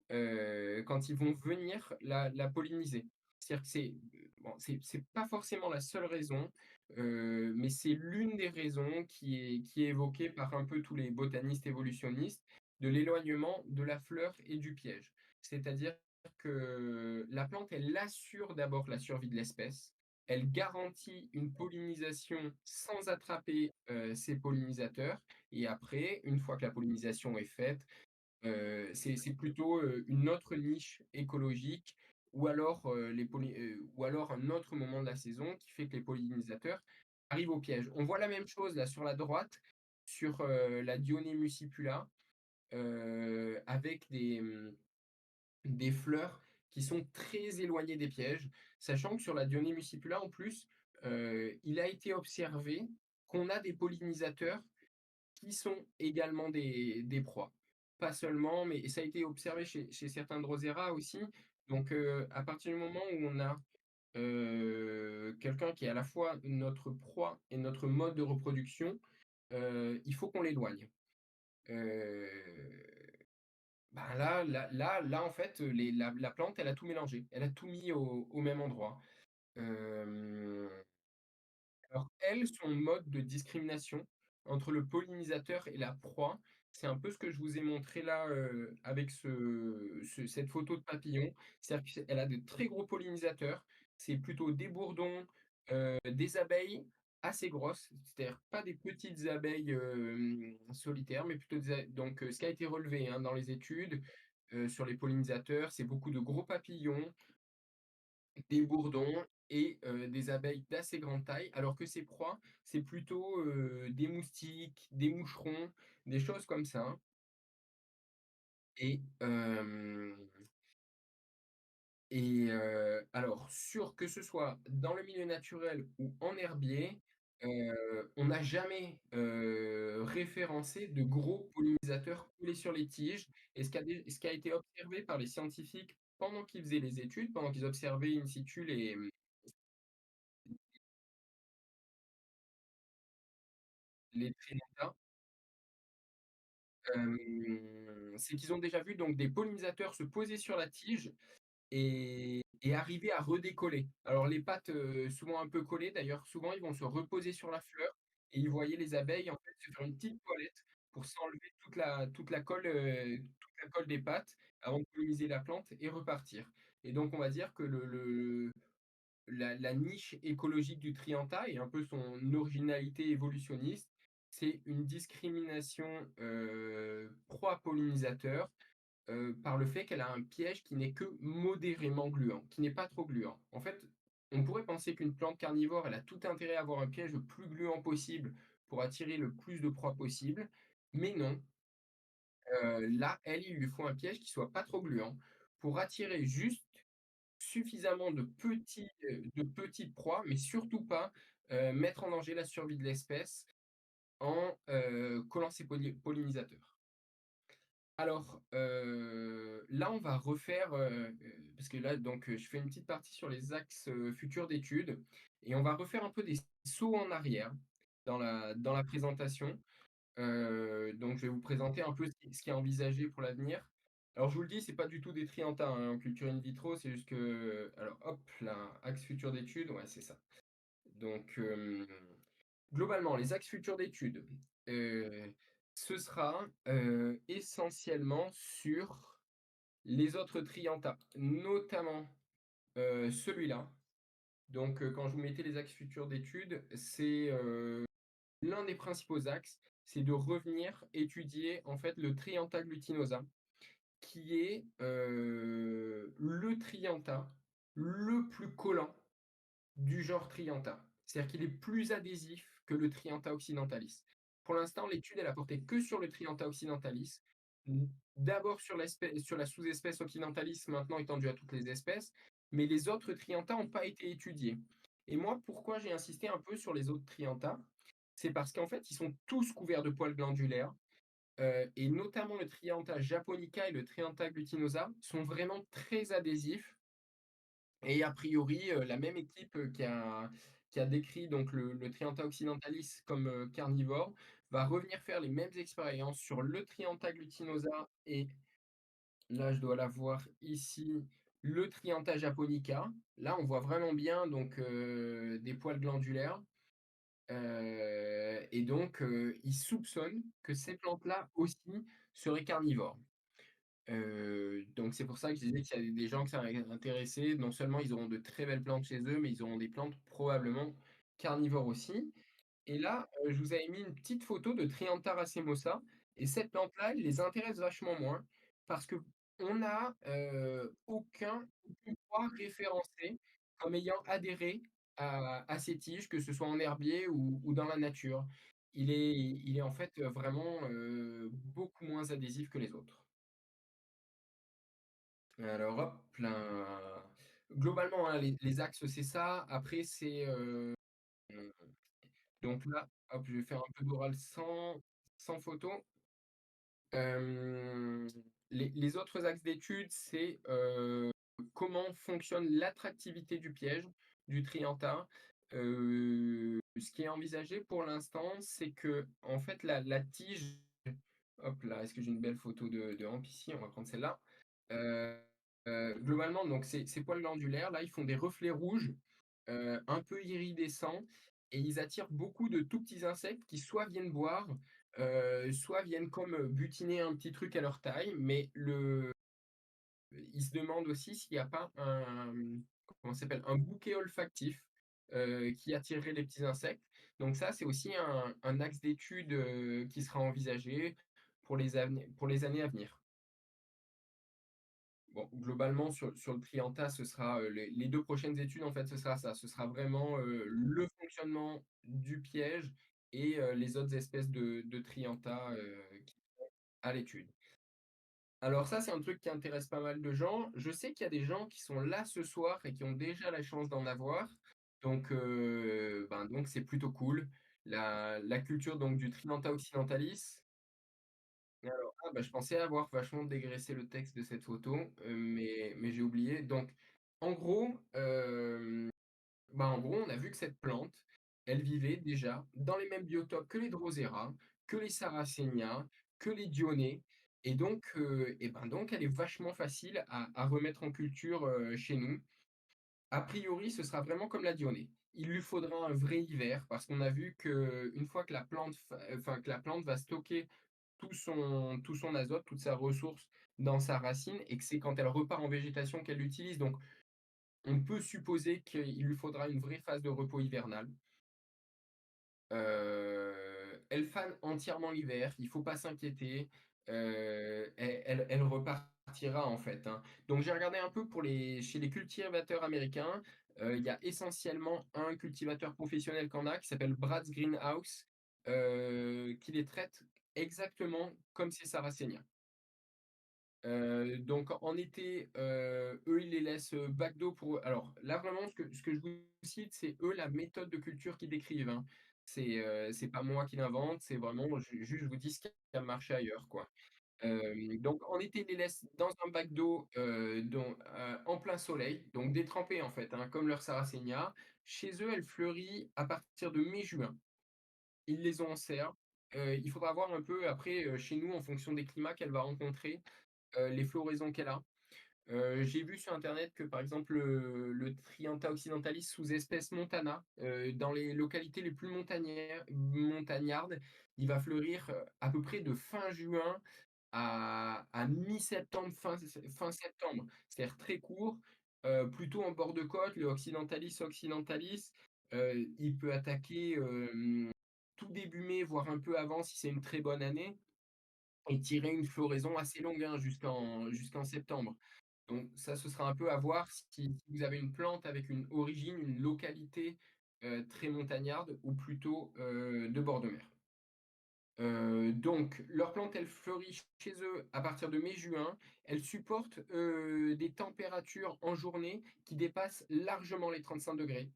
quand ils vont venir la polliniser. C'est-à-dire que bon, c'est pas forcément la seule raison, mais c'est l'une des raisons qui est évoquée par un peu tous les botanistes évolutionnistes, de l'éloignement de la fleur et du piège. C'est-à-dire que la plante, elle assure d'abord la survie de l'espèce, elle garantit une pollinisation sans attraper, ses pollinisateurs et après, une fois que la pollinisation est faite, c'est plutôt, une autre niche écologique ou alors un autre moment de la saison qui fait que les pollinisateurs arrivent au piège. On voit la même chose là sur la droite, sur, la Dionée muscipula, avec des fleurs qui sont très éloignées des pièges. Sachant que sur la Dionée muscipula en plus, il a été observé qu'on a des pollinisateurs qui sont également des proies. Pas seulement, mais ça a été observé chez certains Drosera aussi. Donc, à partir du moment où on a, quelqu'un qui est à la fois notre proie et notre mode de reproduction, il faut qu'on l'éloigne. Heu, là, en fait, la plante, elle a tout mélangé. Elle a tout mis au même endroit. Hem Alors elle, son mode de discrimination entre le pollinisateur et la proie, c'est un peu ce que je vous ai montré là, avec cette photo de papillon. C'est-à-dire qu'elle a de très gros pollinisateurs, c'est plutôt des bourdons, des abeilles assez grosses, c'est-à-dire pas des petites abeilles, solitaires, mais plutôt donc ce qui a été relevé, hein, dans les études, sur les pollinisateurs, c'est beaucoup de gros papillons, des bourdons et des abeilles d'assez grande taille, alors que ses proies, c'est plutôt, des moustiques, des moucherons, des choses comme ça et alors que ce soit dans le milieu naturel ou en herbier, on n'a jamais, référencé de gros pollinisateurs collés sur les tiges et ce qui a été observé par les scientifiques pendant qu'ils faisaient les études, pendant qu'ils observaient in situ les Trinata, c'est qu'ils ont déjà vu donc des pollinisateurs se poser sur la tige et arriver à redécoller. Alors les pattes, souvent un peu collées d'ailleurs, souvent ils vont se reposer sur la fleur et ils voyaient les abeilles en fait se faire une petite toilette pour s'enlever toute la colle des pattes avant de polliniser la plante et repartir. Et donc on va dire que la niche écologique du Trianta et un peu son originalité évolutionniste, c'est une discrimination, proie pollinisateur par le fait qu'elle a un piège qui n'est que modérément gluant, qui n'est pas trop gluant. En fait, on pourrait penser qu'une plante carnivore, elle a tout intérêt à avoir un piège le plus gluant possible pour attirer le plus de proies possible, mais non. Là, elle, il lui faut un piège qui soit pas trop gluant pour attirer juste suffisamment de petites proies, mais surtout pas, mettre en danger la survie de l'espèce en, collant ses pollinisateurs. Alors, là, on va refaire, parce que là, donc, je fais une petite partie sur les axes, futurs d'études et on va refaire un peu des sauts en arrière dans la présentation. Donc je vais vous présenter un peu ce qui est envisagé pour l'avenir. Alors je vous le dis, c'est pas du tout des Trianta, hein, en culture in vitro, c'est juste que alors hop là, axe futur d'études, ouais, c'est ça. Donc, globalement, les axes futurs d'études, heu, ce sera, essentiellement sur les autres Trianta, notamment, celui-là. Donc, quand je vous mettais les axes futurs d'études, c'est, l'un des principaux axes, c'est de revenir étudier, en fait, le Trianta glutinosa, qui est, le Trianta le plus collant du genre Trianta. C'est-à-dire qu'il est plus adhésif que le Trianta occidentalis. Pour l'instant, l'étude, elle a porté que sur le Trianta occidentalis. D'abord sur la sous-espèce occidentalis, maintenant étendue à toutes les espèces, mais les autres Trianta n'ont pas été étudiés. Et moi, pourquoi j'ai insisté un peu sur les autres Trianta? C'est parce qu'en fait, ils sont tous couverts de poils glandulaires, et notamment le Trianta japonica et le Trianta glutinosa sont vraiment très adhésifs et a priori, la même équipe, qui a décrit donc le Trianta occidentalis comme, carnivore, va revenir faire les mêmes expériences sur le Trianta glutinosa et là, je dois l'avoir ici, le Trianta japonica. Là, on voit vraiment bien donc, des poils glandulaires, et donc, ils soupçonnent que ces plantes-là aussi seraient carnivores. Donc c'est pour ça que je disais qu'il y a des gens qui seraient intéressés. Non seulement ils auront de très belles plantes chez eux, mais ils auront des plantes probablement carnivores aussi. Et là, je vous avais mis une petite photo de Triantha racemosa et cette plante-là, elle les intéresse vachement moins parce qu'on n'a, aucune fois référencé comme ayant adhéré à ces tiges, que ce soit en herbier ou dans la nature. Il est en fait, vraiment, beaucoup moins adhésif que les autres. Alors hop là. Globalement, hein, les axes, c'est ça. Après, c'est, donc là, hop, je vais faire un peu d'oral sans photo. Hem, les autres axes d'études, c'est, comment fonctionne l'attractivité du piège, du Trianta. Ce qui est envisagé pour l'instant, c'est que en fait, la tige hop là, est-ce que j'ai une belle photo de Hamp ici? On va prendre celle-là. Heu globalement, donc ces poils glandulaires là, ils font des reflets rouges, un peu iridescents et ils attirent beaucoup de tout petits insectes qui soit viennent boire, soit viennent comme, butiner un petit truc à leur taille, mais ils se demandent aussi s'il n'y a pas comment ça s'appelle? Un bouquet olfactif, qui attirerait les petits insectes. Donc ça, c'est aussi un axe d'étude, qui sera envisagé pour les années à venir. Bon, globalement, sur le Trianta, ce sera, les 2 prochaines études, en fait, ce sera ça. Ce sera vraiment, le fonctionnement du piège et les autres espèces de Trianta, qui sont à l'étude. Alors ça, c'est un truc qui intéresse pas mal de gens. Je sais qu'il y a des gens qui sont là ce soir et qui ont déjà la chance d'en avoir. Donc, ben, donc c'est plutôt cool. La culture donc du Trianta occidentalis. Alors, ah bah, je pensais avoir vachement dégraissé le texte de cette photo, mais j'ai oublié. Donc, en gros, on a vu que cette plante, elle vivait déjà dans les mêmes biotopes que les Drosera, que les Sarracenia, que les Dionnées, et donc, donc elle est vachement facile à remettre en culture chez nous. A priori, ce sera vraiment comme la Dionée. Il lui faudra un vrai hiver parce qu'on a vu que une fois que que la plante va stocker tout son azote, toute sa ressource dans sa racine et que c'est quand elle repart en végétation qu'elle l'utilise. Donc, on peut supposer qu'il lui faudra une vraie phase de repos hivernal. Elle fane entièrement l'hiver, il ne faut pas s'inquiéter. elle repartira en fait, hein. Donc j'ai regardé un peu pour les chez les cultivateurs américains, il y a essentiellement un cultivateur professionnel qu'on a qui s'appelle Brad's Greenhouse, qui les traite exactement comme ces Sarracenia. Donc en été, eux, ils les laissent, bac d'eau pour alors là vraiment ce que je vous cite, c'est eux la méthode de culture qu'ils décrivent, hein. C'est pas moi qui l'invente, c'est vraiment juste je vous dis ce qui a marché ailleurs, quoi. Donc en été, ils les laissent dans un bac d'eau, en plein soleil, donc détrempé en fait, hein, comme leur Sarracenia. Chez eux, elle fleurit à partir de mai-juin. Ils les ont en serre. Il faudra voir un peu après, chez nous, en fonction des climats qu'elle va rencontrer, les floraisons qu'elle a. J'ai vu sur internet que, par exemple, le Triantha occidentalis sous-espèce montana, dans les localités les plus montagnardes, il va fleurir, à peu près de fin juin à mi-septembre, fin septembre. C'est-à-dire très court, plutôt en bord de côte, le occidentalis occidentalis, il peut attaquer, tout début mai, voire un peu avant si c'est une très bonne année et tirer une floraison assez longue, hein, jusqu'en septembre. Donc ça, ce sera un peu à voir si vous avez une plante avec une origine, une localité, très montagnarde ou plutôt, de bord de mer. Donc leur plante, elle fleurit chez eux à partir de mai-juin. Elle supporte, des températures en journée qui dépassent largement les 35 degrés.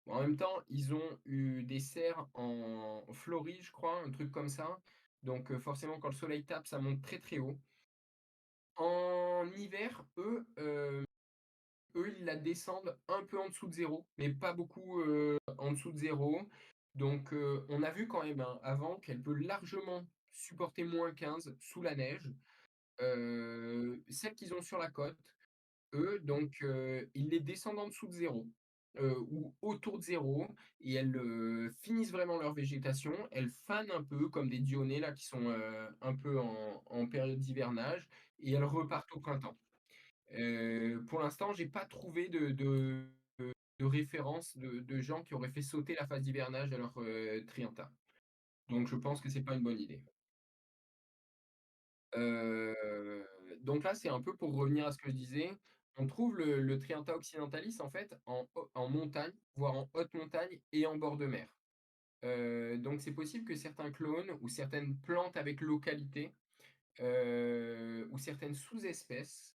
Bon, en même temps, ils ont eu des serres en Floride, je crois, un truc comme ça. Donc forcément, quand le soleil tape, ça monte très, très haut. En hiver, eux, ils la descendent un peu en dessous de zéro, mais pas beaucoup, en dessous de zéro. Donc, on a vu quand même, hein, avant qu'elle peut largement supporter -15 sous la neige. Celles qu'ils ont sur la côte, eux, donc, ils les descendent en dessous de zéro, ou autour de zéro et elles, finissent vraiment leur végétation. Elles fanent un peu comme des dionnées là qui sont, un peu en période d'hivernage et elles repartent au printemps. Pour l'instant, j'ai pas trouvé de référence de gens qui auraient fait sauter la phase d'hivernage à leur, Trianta. Donc je pense que c'est pas une bonne idée. Heu, donc là, c'est un peu pour revenir à ce que je disais, on trouve le Trianta occidentalis en fait en montagne, voire en haute montagne et en bord de mer. Donc c'est possible que certains clones ou certaines plantes avec localité, ou certaines sous-espèces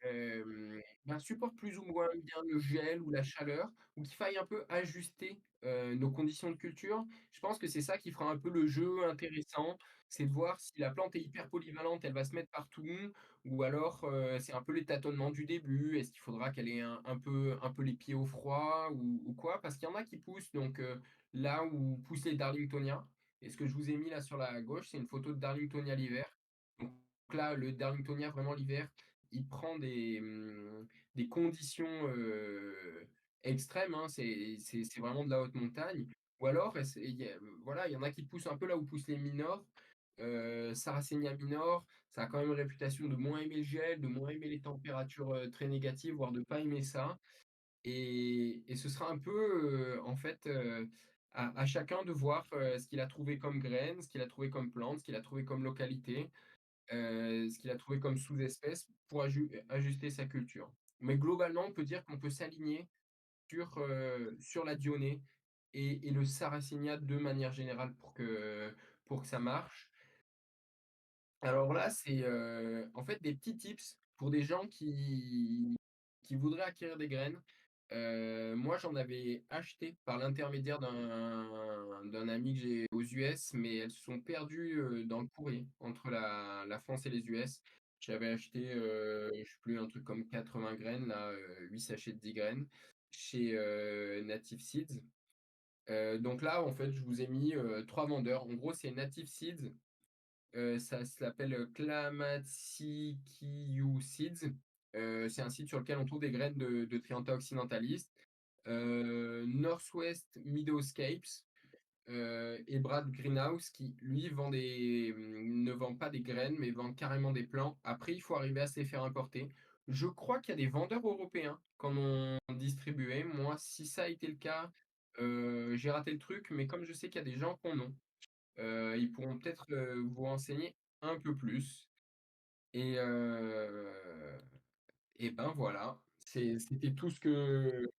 ben, supporte plus ou moins bien le gel ou la chaleur, ou qu'il faille un peu ajuster, nos conditions de culture. Je pense que c'est ça qui fera un peu le jeu intéressant, c'est de voir si la plante est hyper polyvalente, elle va se mettre partout, ou alors, c'est un peu les tâtonnements du début. Est-ce qu'il faudra qu'elle ait un peu les pieds au froid ou quoi? Parce qu'il y en a qui poussent donc, là où poussent les Darlingtonia et ce que je vous ai mis là sur la gauche, c'est une photo de Darlingtonia l'hiver. Donc là, le Darlingtonia vraiment l'hiver, il prend des conditions, extrêmes, hein. C'est vraiment de la haute montagne ou alors il y a voilà, il y en a qui poussent un peu là où poussent les minors. Sarracenia minor, ça a quand même une réputation de moins aimer le gel, de moins aimer les températures, très négatives, voire de pas aimer ça et ce sera un peu, en fait, à chacun de voir, ce qu'il a trouvé comme graines, ce qu'il a trouvé comme plante, ce qu'il a trouvé comme localité. Ce qu'il a trouvé comme sous-espèce pour ajuster sa culture. Mais globalement, on peut dire qu'on peut s'aligner sur la Dionée et le Sarracenia de manière générale pour que ça marche. Alors là, c'est, en fait des petits tips pour des gens qui voudraient acquérir des graines. Moi, j'en avais acheté par l'intermédiaire d'un ami que j'ai aux US, mais elles se sont perdues, dans le courrier entre la France et les US. J'avais acheté, je sais plus, un truc comme 80 graines là, 8 sachets de 10 graines chez, Native Seeds. Donc là, en fait, je vous ai mis, 3 vendeurs. En gros, c'est Native Seeds, ça s'appelle, Clamatskyou Seeds. C'est un site sur lequel on trouve des graines de Triantha occidentalis. Northwest Meadowscapes, et Brad Greenhouse qui, lui, ne vend pas des graines, mais vend carrément des plants. Après, il faut arriver à se les faire importer. Je crois qu'il y a des vendeurs européens qui en ont distribué. Moi, si ça a été le cas, j'ai raté le truc, mais comme je sais qu'il y a des gens qui en ont, ils pourront peut-être, vous renseigner. un peu plus et heu et ben, voilà, c'était tout ce que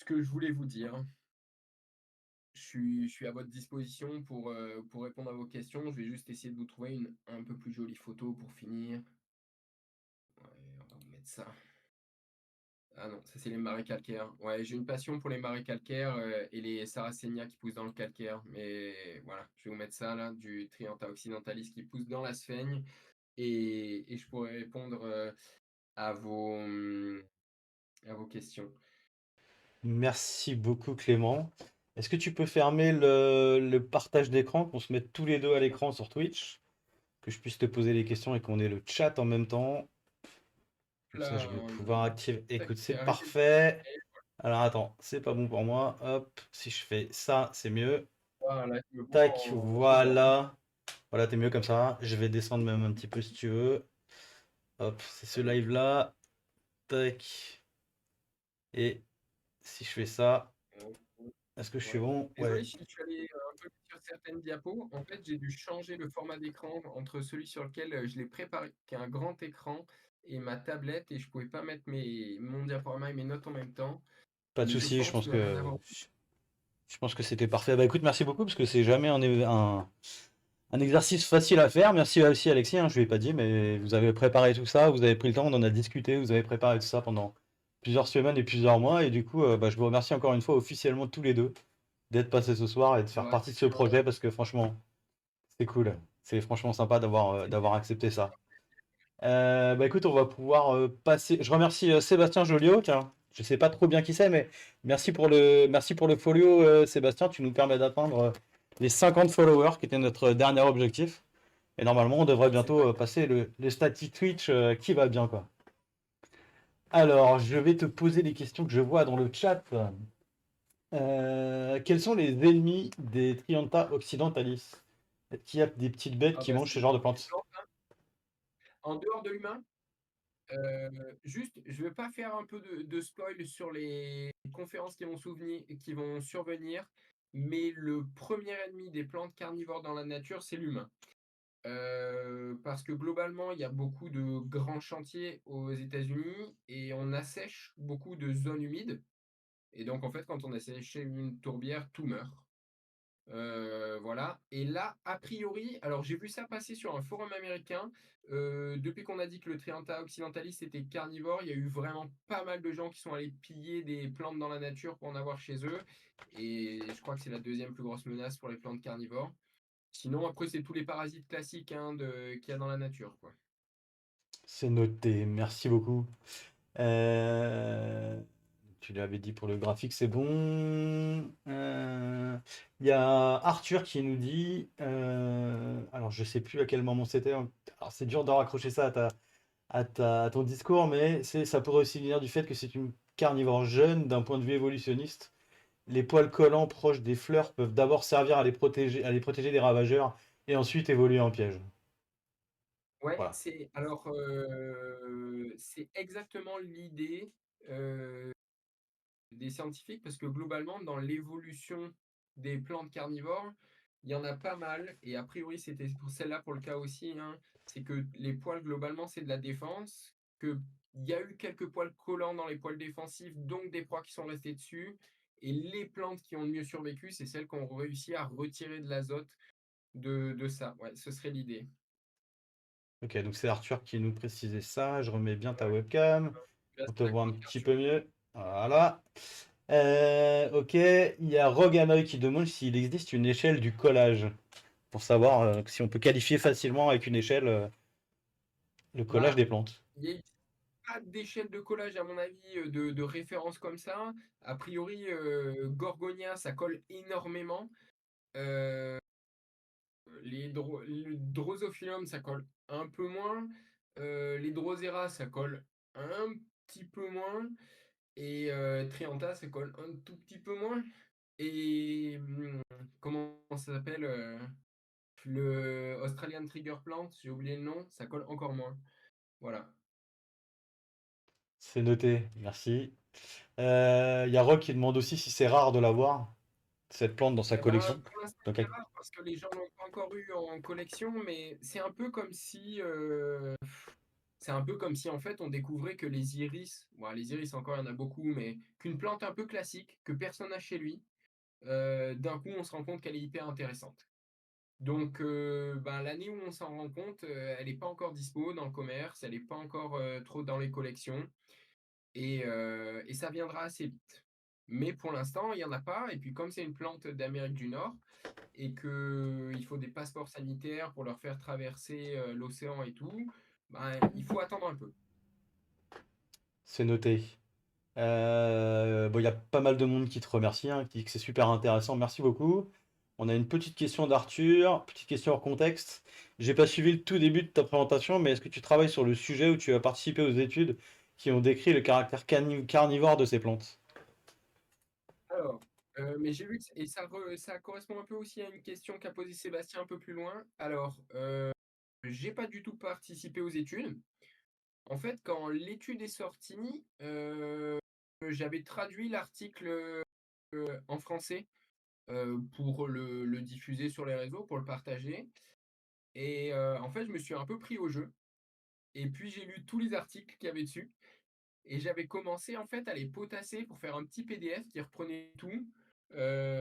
je voulais vous dire. Je suis à votre disposition pour répondre à vos questions. Je vais juste essayer de vous trouver une un peu plus jolie photo pour finir. Ouais, on va vous mettre ça. Ah non, ça c'est les marais calcaires. Ouais, j'ai une passion pour les marais calcaires, et les sarracénias qui poussent dans le calcaire. Mais voilà, je vais vous mettre ça là, du Triantha occidentalis qui pousse dans la sphaigne et je pourrais répondre, à vos questions. Merci beaucoup, Clément. Est-ce que tu peux fermer le partage d'écran, qu'on se mette tous les deux à l'écran sur Twitch, que je puisse te poser les questions et qu'on ait le chat en même temps? Comme ça, je Là, vais pouvoir activer. tac, Écoute, c'est c'est arrivé. parfait. Alors attends, c'est pas bon pour moi. Hop, si je fais ça, c'est mieux. Voilà, je me vois Tac, en devant. voilà. Voilà, t'es mieux comme ça. Je vais descendre même un petit peu si tu veux. Hop, c'est ce live-là. Tac. Et si je fais ça, est-ce que je suis Ouais. bon? Désolé Ouais, si je suis allé un peu vite sur certaines diapos. En fait, j'ai dû changer le format d'écran entre celui sur lequel je l'ai préparé, qui est un grand écran, et ma tablette, et je pouvais pas mettre mon diaporama et mes notes en même temps. pas de Mais je souci. Je pense pense en que avoir. je pense que c'était parfait. Bah écoute, merci beaucoup parce que c'est jamais un exercice facile à faire. Merci aussi Alexis, hein, je ne lui ai pas dit, mais vous avez préparé tout ça, vous avez pris le temps, on en a discuté, vous avez préparé tout ça pendant plusieurs semaines et plusieurs mois. Et du coup, bah, je vous remercie encore une fois officiellement tous les deux d'être passés ce soir et de faire Ouais, partie de ce c'était projet parce que franchement, c'est cool. C'est franchement sympa c'était- d'avoir accepté ça. Bah écoute, on va pouvoir passer. Je remercie Sébastien Joliot, tiens. Je sais pas trop bien qui c'est, mais merci pour le folio, Sébastien. Tu nous permets d'atteindre les 50 followers, qui était notre dernier objectif. Et normalement, on devrait c'est pas bientôt passer le statut Twitch qui va bien, quoi. Alors, je vais te poser les questions que je vois dans le chat. Quels sont les ennemis des Trianta occidentalis? Est-ce qu'il y a des petites bêtes ah qui bah, mangent c'est ce genre de les plantes? plantes, hein. En dehors de l'humain, juste, je veux pas faire un peu de spoil sur les conférences qui vont survenir, mais le premier ennemi des plantes carnivores dans la nature, c'est l'humain. Parce que globalement, il y a beaucoup de grands chantiers aux États-Unis et on assèche beaucoup de zones humides. Et donc, en fait, quand on assèche une tourbière, tout meurt. Voilà. Et là, a priori, alors j'ai vu ça passer sur un forum américain. Depuis qu'on a dit que le Trianta occidentalis était carnivore, il y a eu vraiment pas mal de gens qui sont allés piller des plantes dans la nature pour en avoir chez eux. Et je crois que c'est la deuxième plus grosse menace pour les plantes carnivores. Sinon, après, c'est tous les parasites classiques, hein, qu'il y a dans la nature, quoi. C'est noté, merci beaucoup. Euh, Tu l'avais dit pour le graphique, c'est bon. Il y a Arthur qui nous dit, alors je sais plus à quel moment c'était, hein. Alors c'est dur de raccrocher ça à ton discours, mais ça pourrait aussi venir du fait que c'est une carnivore jeune d'un point de vue évolutionniste. Les poils collants proches des fleurs peuvent d'abord servir à les protéger des ravageurs et ensuite évoluer en piège. Ouais, Voilà. c'est exactement l'idée des scientifiques, parce que globalement, dans l'évolution des plantes carnivores, il y en a pas mal, et a priori, c'était pour celle-là, pour le cas aussi, hein, c'est que les poils, globalement, c'est de la défense, qu'il y a eu quelques poils collants dans les poils défensifs, donc des proies qui sont restées dessus, et les plantes qui ont le mieux survécu, c'est celles qui ont réussi à retirer de l'azote de ça. Ouais, ce serait l'idée. Ok, donc c'est Arthur qui nous précisait ça. Je remets bien ta webcam. Là, On c'est te la voit un grosse petit Arthur. peu mieux. Voilà. Ok, il y a Roganoy qui demande s'il existe une échelle du collage pour savoir si on peut qualifier facilement avec une échelle le collage Bah, des plantes. il y a pas d'échelle de collage, à mon avis, de référence comme ça. A priori, Gorgonia, ça colle énormément. Euh, le Drosophilum, ça colle un peu moins. Les Drosera, ça colle un petit peu moins. Et Trianta, ça colle un tout petit peu moins. Et comment ça s'appelle le Australian Trigger Plant, j'ai oublié le nom, ça colle encore moins. Voilà. C'est noté, merci. Il y a Rock qui demande aussi si c'est rare de l'avoir. cette plante dans sa Eh ben, collection? pour l'instant, Donc, c'est rare parce que les gens l'ont pas encore eu en collection, mais c'est un peu comme si, c'est un peu comme si en fait on découvrait que les iris encore il y en a beaucoup, mais qu'une plante un peu classique que personne n'a chez lui, d'un coup on se rend compte qu'elle est hyper intéressante. Donc, ben, l'année où on s'en rend compte, elle n'est pas encore dispo dans le commerce, elle n'est pas encore trop dans les collections. Et ça viendra assez vite. Mais pour l'instant, il y en a pas et puis comme c'est une plante d'Amérique du Nord et qu'il faut des passeports sanitaires pour leur faire traverser, l'océan et tout, ben, il faut attendre un peu. c'est noté. Bon, il y a pas mal de monde qui te remercie, hein, qui dit que c'est super intéressant. Merci beaucoup. On a une petite question d'Arthur, petite question hors contexte. J'ai pas suivi le tout début de ta présentation, mais est-ce que tu travailles sur le sujet où tu as participé aux études qui ont décrit le caractère carnivore de ces plantes? Alors, mais j'ai vu que ça correspond un peu aussi à une question qu'a posée Sébastien un peu plus loin. Alors, j'ai pas du tout participé aux études. En fait, quand l'étude est sortie, j'avais traduit l'article, en français, pour le diffuser sur les réseaux, pour le partager et en fait, je me suis un peu pris au jeu et puis j'ai lu tous les articles qu'il y avait dessus et j'avais commencé, en fait, à les potasser pour faire un petit PDF qui reprenait tout, heu,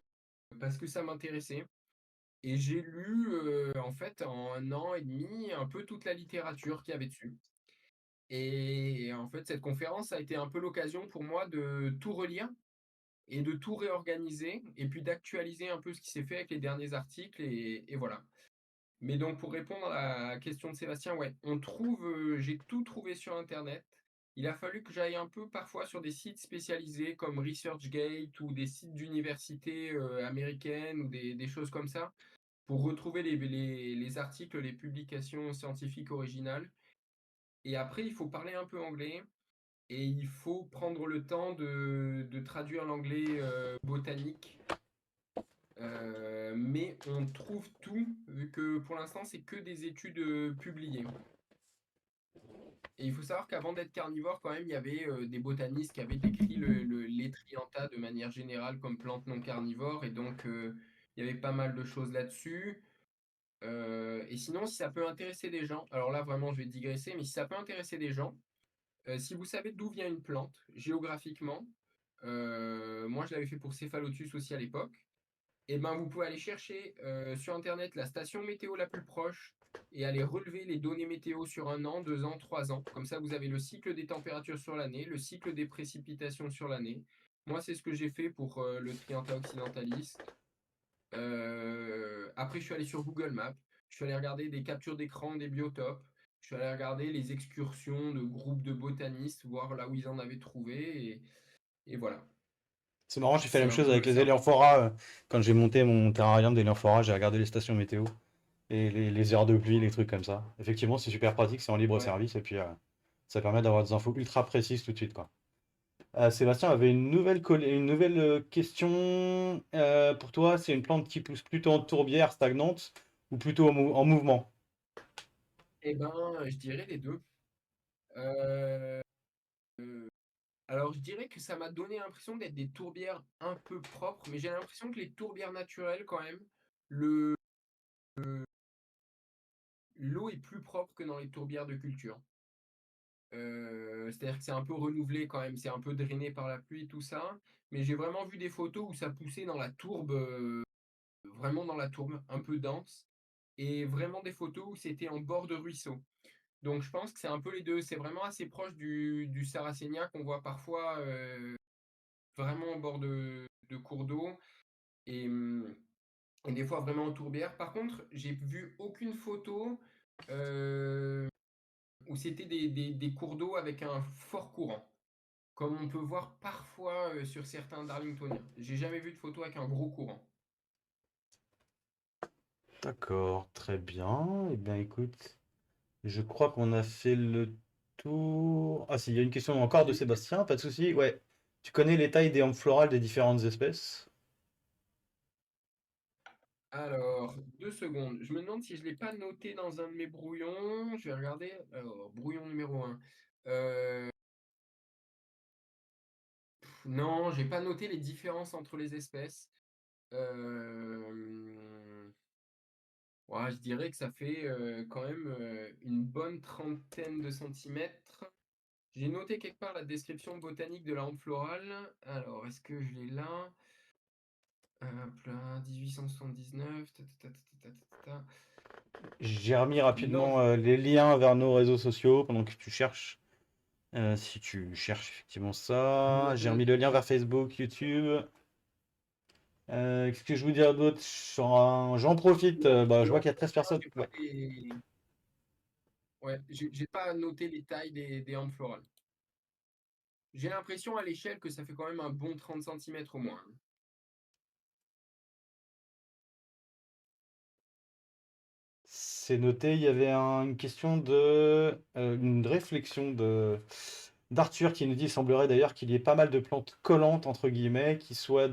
parce que ça m'intéressait et j'ai lu, en fait, en 1 an et demi, un peu toute la littérature qu'il y avait dessus. Et en fait, cette conférence a été un peu l'occasion pour moi de tout relire et de tout réorganiser et puis d'actualiser un peu ce qui s'est fait avec les derniers articles et voilà. Mais donc pour répondre à la question de Sébastien, ouais, j'ai tout trouvé sur internet. Il a fallu que j'aille un peu parfois sur des sites spécialisés comme ResearchGate ou des sites d'universités, américaines ou des choses comme ça pour retrouver les articles, les publications scientifiques originales et après il faut parler un peu anglais et il faut prendre le temps de traduire l'anglais botanique. Mais on trouve tout, vu que pour l'instant, c'est que des études publiées. Et il faut savoir qu'avant d'être carnivore, quand même, il y avait des botanistes qui avaient décrit l'étrianta de manière générale comme plante non carnivore. Et donc, il y avait pas mal de choses là-dessus. Et sinon, si ça peut intéresser des gens, alors là, vraiment, je vais digresser, mais si ça peut intéresser des gens, si vous savez d'où vient une plante, géographiquement, moi je l'avais fait pour Céphalotus aussi à l'époque, et ben vous pouvez aller chercher sur internet la station météo la plus proche et aller relever les données météo sur 1 an, 2 ans, 3 ans. Comme ça, vous avez le cycle des températures sur l'année, le cycle des précipitations sur l'année. Moi, c'est ce que j'ai fait pour le Triantha occidentalis. Après, je suis allé sur Google Maps. Je suis allé regarder des captures d'écran des biotopes. Je suis allé regarder les excursions de groupes de botanistes, voir là où ils en avaient trouvé. Et voilà. C'est marrant, j'ai fait la C'est même un chose avec peu, les c'est un peu. Éléophora. Quand j'ai monté mon terrarium d'Éléophora, j'ai regardé les stations météo et les heures de pluie, les trucs comme ça. Effectivement, c'est super pratique, c'est en libre Ouais. service et puis ça permet d'avoir des infos ultra précises tout de suite, quoi. Sébastien avait une nouvelle question pour toi. C'est une plante qui pousse plutôt en tourbière stagnante ou plutôt en mouvement? Eh ben, je dirais les deux. Euh, alors, je dirais que ça m'a donné l'impression d'être des tourbières un peu propres, mais j'ai l'impression que les tourbières naturelles, quand même, le, l'eau est plus propre que dans les tourbières de culture. C'est-à-dire que c'est un peu renouvelé quand même, c'est un peu drainé par la pluie, tout ça. Mais j'ai vraiment vu des photos où ça poussait dans la tourbe, vraiment dans la tourbe, un peu dense. Et vraiment des photos où c'était en bord de ruisseau. Donc je pense que c'est un peu les deux. C'est vraiment assez proche du Sarracénia qu'on voit parfois vraiment en bord de cours d'eau. Et, et des fois vraiment en tourbière. Par contre, j'ai vu aucune photo euh, où c'était des cours d'eau avec un fort courant, comme on peut voir parfois sur certains Darlingtoniens. J'ai jamais vu de photo avec un gros courant. D'accord, très bien. Eh bien, écoute, je crois qu'on a fait le tour. Ah, si, il y a une question encore de J'ai une question. Sébastien, pas de souci. Ouais. Tu connais les tailles des hampes florales des différentes espèces? Alors, 2 secondes. Je me demande si je ne l'ai pas noté dans un de mes brouillons. Je vais regarder. Alors, brouillon numéro 1. Non, j'ai pas noté les différences entre les espèces. Euh, ouais, je dirais que ça fait quand même une bonne trentaine de centimètres. J'ai noté quelque part la description botanique de la hampe florale. Alors, est-ce que je l'ai là? Hop là, 1879. J'ai remis Non, rapidement les liens vers nos réseaux sociaux pendant que tu cherches. Si tu cherches effectivement ça, j'ai remis le lien vers Facebook, YouTube. Qu'est-ce que je vous dire d'autre? J'en profite. Bah, je vois non, qu'il y a 13 personnes. j'ai pas Ouais. ouais, j'ai pas noté les tailles des hampes florales. J'ai l'impression à l'échelle que ça fait quand même un bon 30 centimètres au moins. C'est noté. Il y avait une question une réflexion d'Arthur qui nous dit, il semblerait d'ailleurs qu'il y ait pas mal de plantes collantes entre guillemets qui soient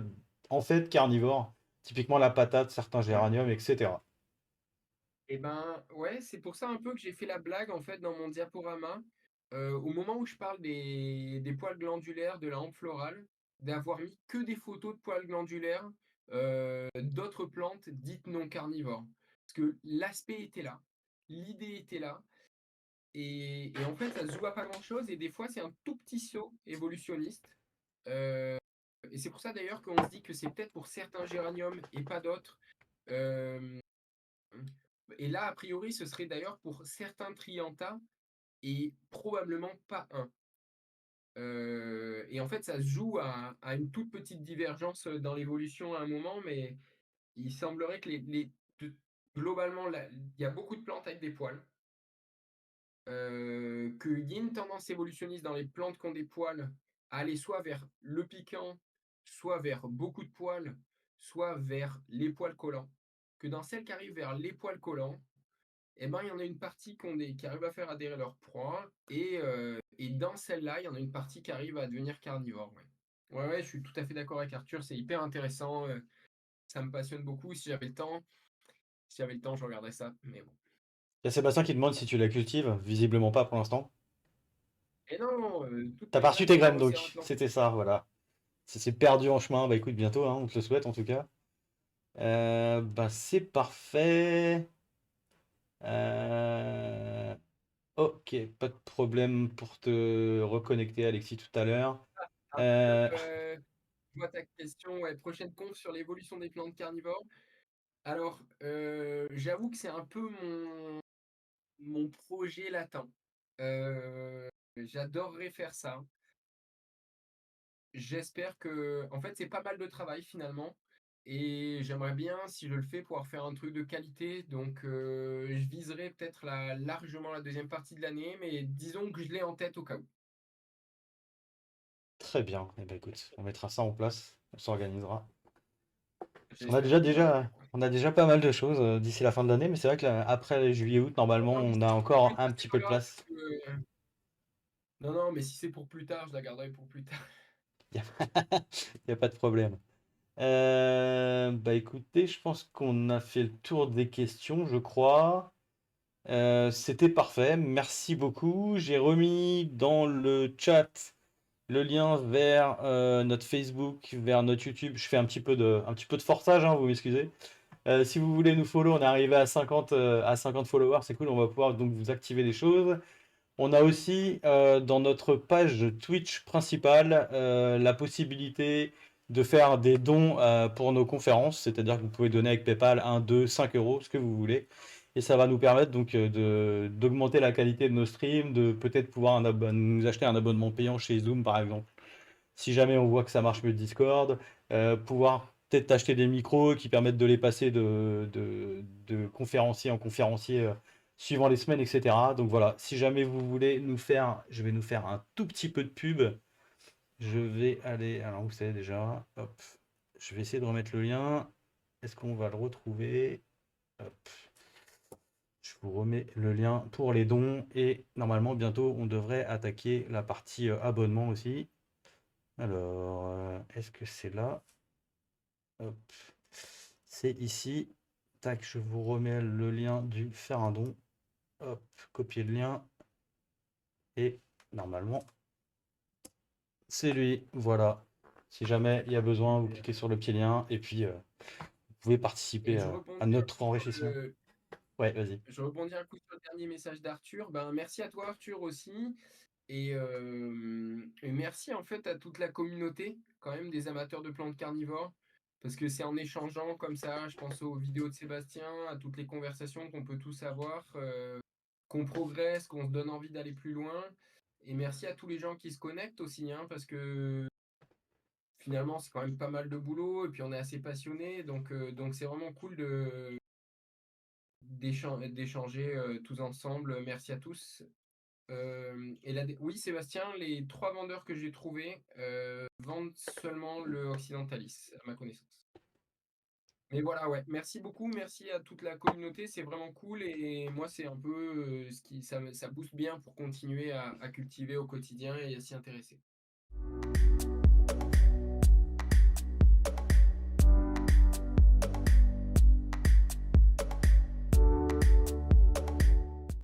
en fait carnivores, typiquement la patate, certains Ouais. géraniums, etc. Et ben ouais, c'est pour ça un peu que j'ai fait la blague en fait dans mon diaporama. Au moment où je parle des poils glandulaires, de la hampe florale, d'avoir mis que des photos de poils glandulaires d'autres plantes dites non carnivores. Parce que l'aspect était là, l'idée était là, et en fait ça se joue à pas grand-chose, et des fois c'est un tout petit saut évolutionniste. Euh, et c'est pour ça d'ailleurs qu'on se dit que c'est peut-être pour certains géraniums et pas d'autres. Euh, et là, a priori, ce serait d'ailleurs pour certains Trianta et probablement pas un. Et en fait, ça se joue à une toute petite divergence dans l'évolution à un moment, mais il semblerait que globalement, il y a beaucoup de plantes avec des poils. Qu'il y ait une tendance évolutionniste dans les plantes qui ont des poils à aller soit vers le piquant, soit vers beaucoup de poils, soit vers les poils collants. Que dans celles qui arrivent vers les poils collants, eh ben, il y en a une partie qui arrive à faire adhérer leur proie, et dans celle-là, il y en a une partie qui arrive à devenir carnivore. Ouais, ouais, ouais, je suis tout à fait d'accord avec Arthur, c'est hyper intéressant, ça me passionne beaucoup. Si j'avais le temps, je regarderais ça, mais bon. Il y a Sébastien qui demande si tu la cultives, visiblement pas pour l'instant. Et non, toutes T'as mes pas reçu graines tes sont dans graines l'océan donc, Atlantique. c'était ça, voilà. Si c'est perdu en chemin, bah écoute, bientôt, hein, on te le souhaite en tout cas. Bah c'est parfait. Euh, Ok, pas de problème pour te reconnecter, Alexis, tout à l'heure. Arthur, Euh, je vois ta question, ouais, prochaine conf sur l'évolution des plantes carnivores. Alors, j'avoue que c'est un peu mon projet latin. J'adorerais faire ça. J'espère que, en fait, c'est pas mal de travail finalement. Et j'aimerais bien, si je le fais, pouvoir faire un truc de qualité. Donc, je viserai peut-être largement la deuxième partie de l'année, mais disons que je l'ai en tête au cas où. Très bien. Eh ben, écoute, on mettra ça en place, on s'organisera. On a J'espère déjà, que tu vas bien. déjà, on a déjà pas mal de choses d'ici la fin de l'année, mais c'est vrai que après juillet-août, normalement, Non, mais on si a c'est pour encore plus un tard, petit c'est peu pas de grave. place. Non, non, mais si c'est pour plus tard, je la garderai pour plus tard. Il n'y a pas de problème. Bah écoutez, je pense qu'on a fait le tour des questions, je crois. C'était parfait, merci beaucoup. J'ai remis dans le chat le lien vers notre Facebook, vers notre YouTube. Je fais un petit peu de forçage, hein, vous m'excusez. Si vous voulez nous follow, on est arrivé à 50 followers, c'est cool, on va pouvoir donc vous activer des choses. On a aussi dans notre page Twitch principale la possibilité de faire des dons pour nos conférences, c'est-à-dire que vous pouvez donner avec PayPal 1, 2, 5 euros, ce que vous voulez. Et ça va nous permettre donc d'augmenter la qualité de nos streams, de peut-être pouvoir nous acheter un abonnement payant chez Zoom par exemple. Si jamais on voit que ça marche mieux Discord, pouvoir peut-être acheter des micros qui permettent de les passer de conférencier en conférencier suivant les semaines, etc. Donc voilà, si jamais vous voulez nous faire, je vais nous faire un tout petit peu de pub. Je vais aller, alors où c'est déjà? Hop, je vais essayer de remettre le lien. Est-ce qu'on va le retrouver? Hop, je vous remets le lien pour les dons et normalement bientôt on devrait attaquer la partie abonnement aussi. Alors, est-ce que c'est là? Hop. C'est ici. Tac, je vous remets le lien du faire un don. Hop, copier le lien. Et normalement, c'est lui. Voilà. Si jamais il y a besoin, vous Et, cliquez sur le petit lien et puis vous pouvez participer je à rebondis un notre coup sur enrichissement. Ouais, vas-y. je rebondis un coup sur le dernier message d'Arthur. Ben, merci à toi, Arthur, aussi. Et merci en fait à toute la communauté, quand même, des amateurs de plantes carnivores. Parce que c'est en échangeant comme ça, je pense aux vidéos de Sébastien, à toutes les conversations qu'on peut tous avoir, qu'on progresse, qu'on se donne envie d'aller plus loin. Et merci à tous les gens qui se connectent aussi, hein, parce que finalement, c'est quand même pas mal de boulot, et puis on est assez passionnés, donc c'est vraiment cool d'échanger tous ensemble. Merci à tous. Oui, Sébastien, les 3 vendeurs que j'ai trouvés vendent seulement le Occidentalis, à ma connaissance. Mais voilà, ouais, merci beaucoup, merci à toute la communauté, c'est vraiment cool et moi, c'est un peu ça booste bien pour continuer à cultiver au quotidien et à s'y intéresser.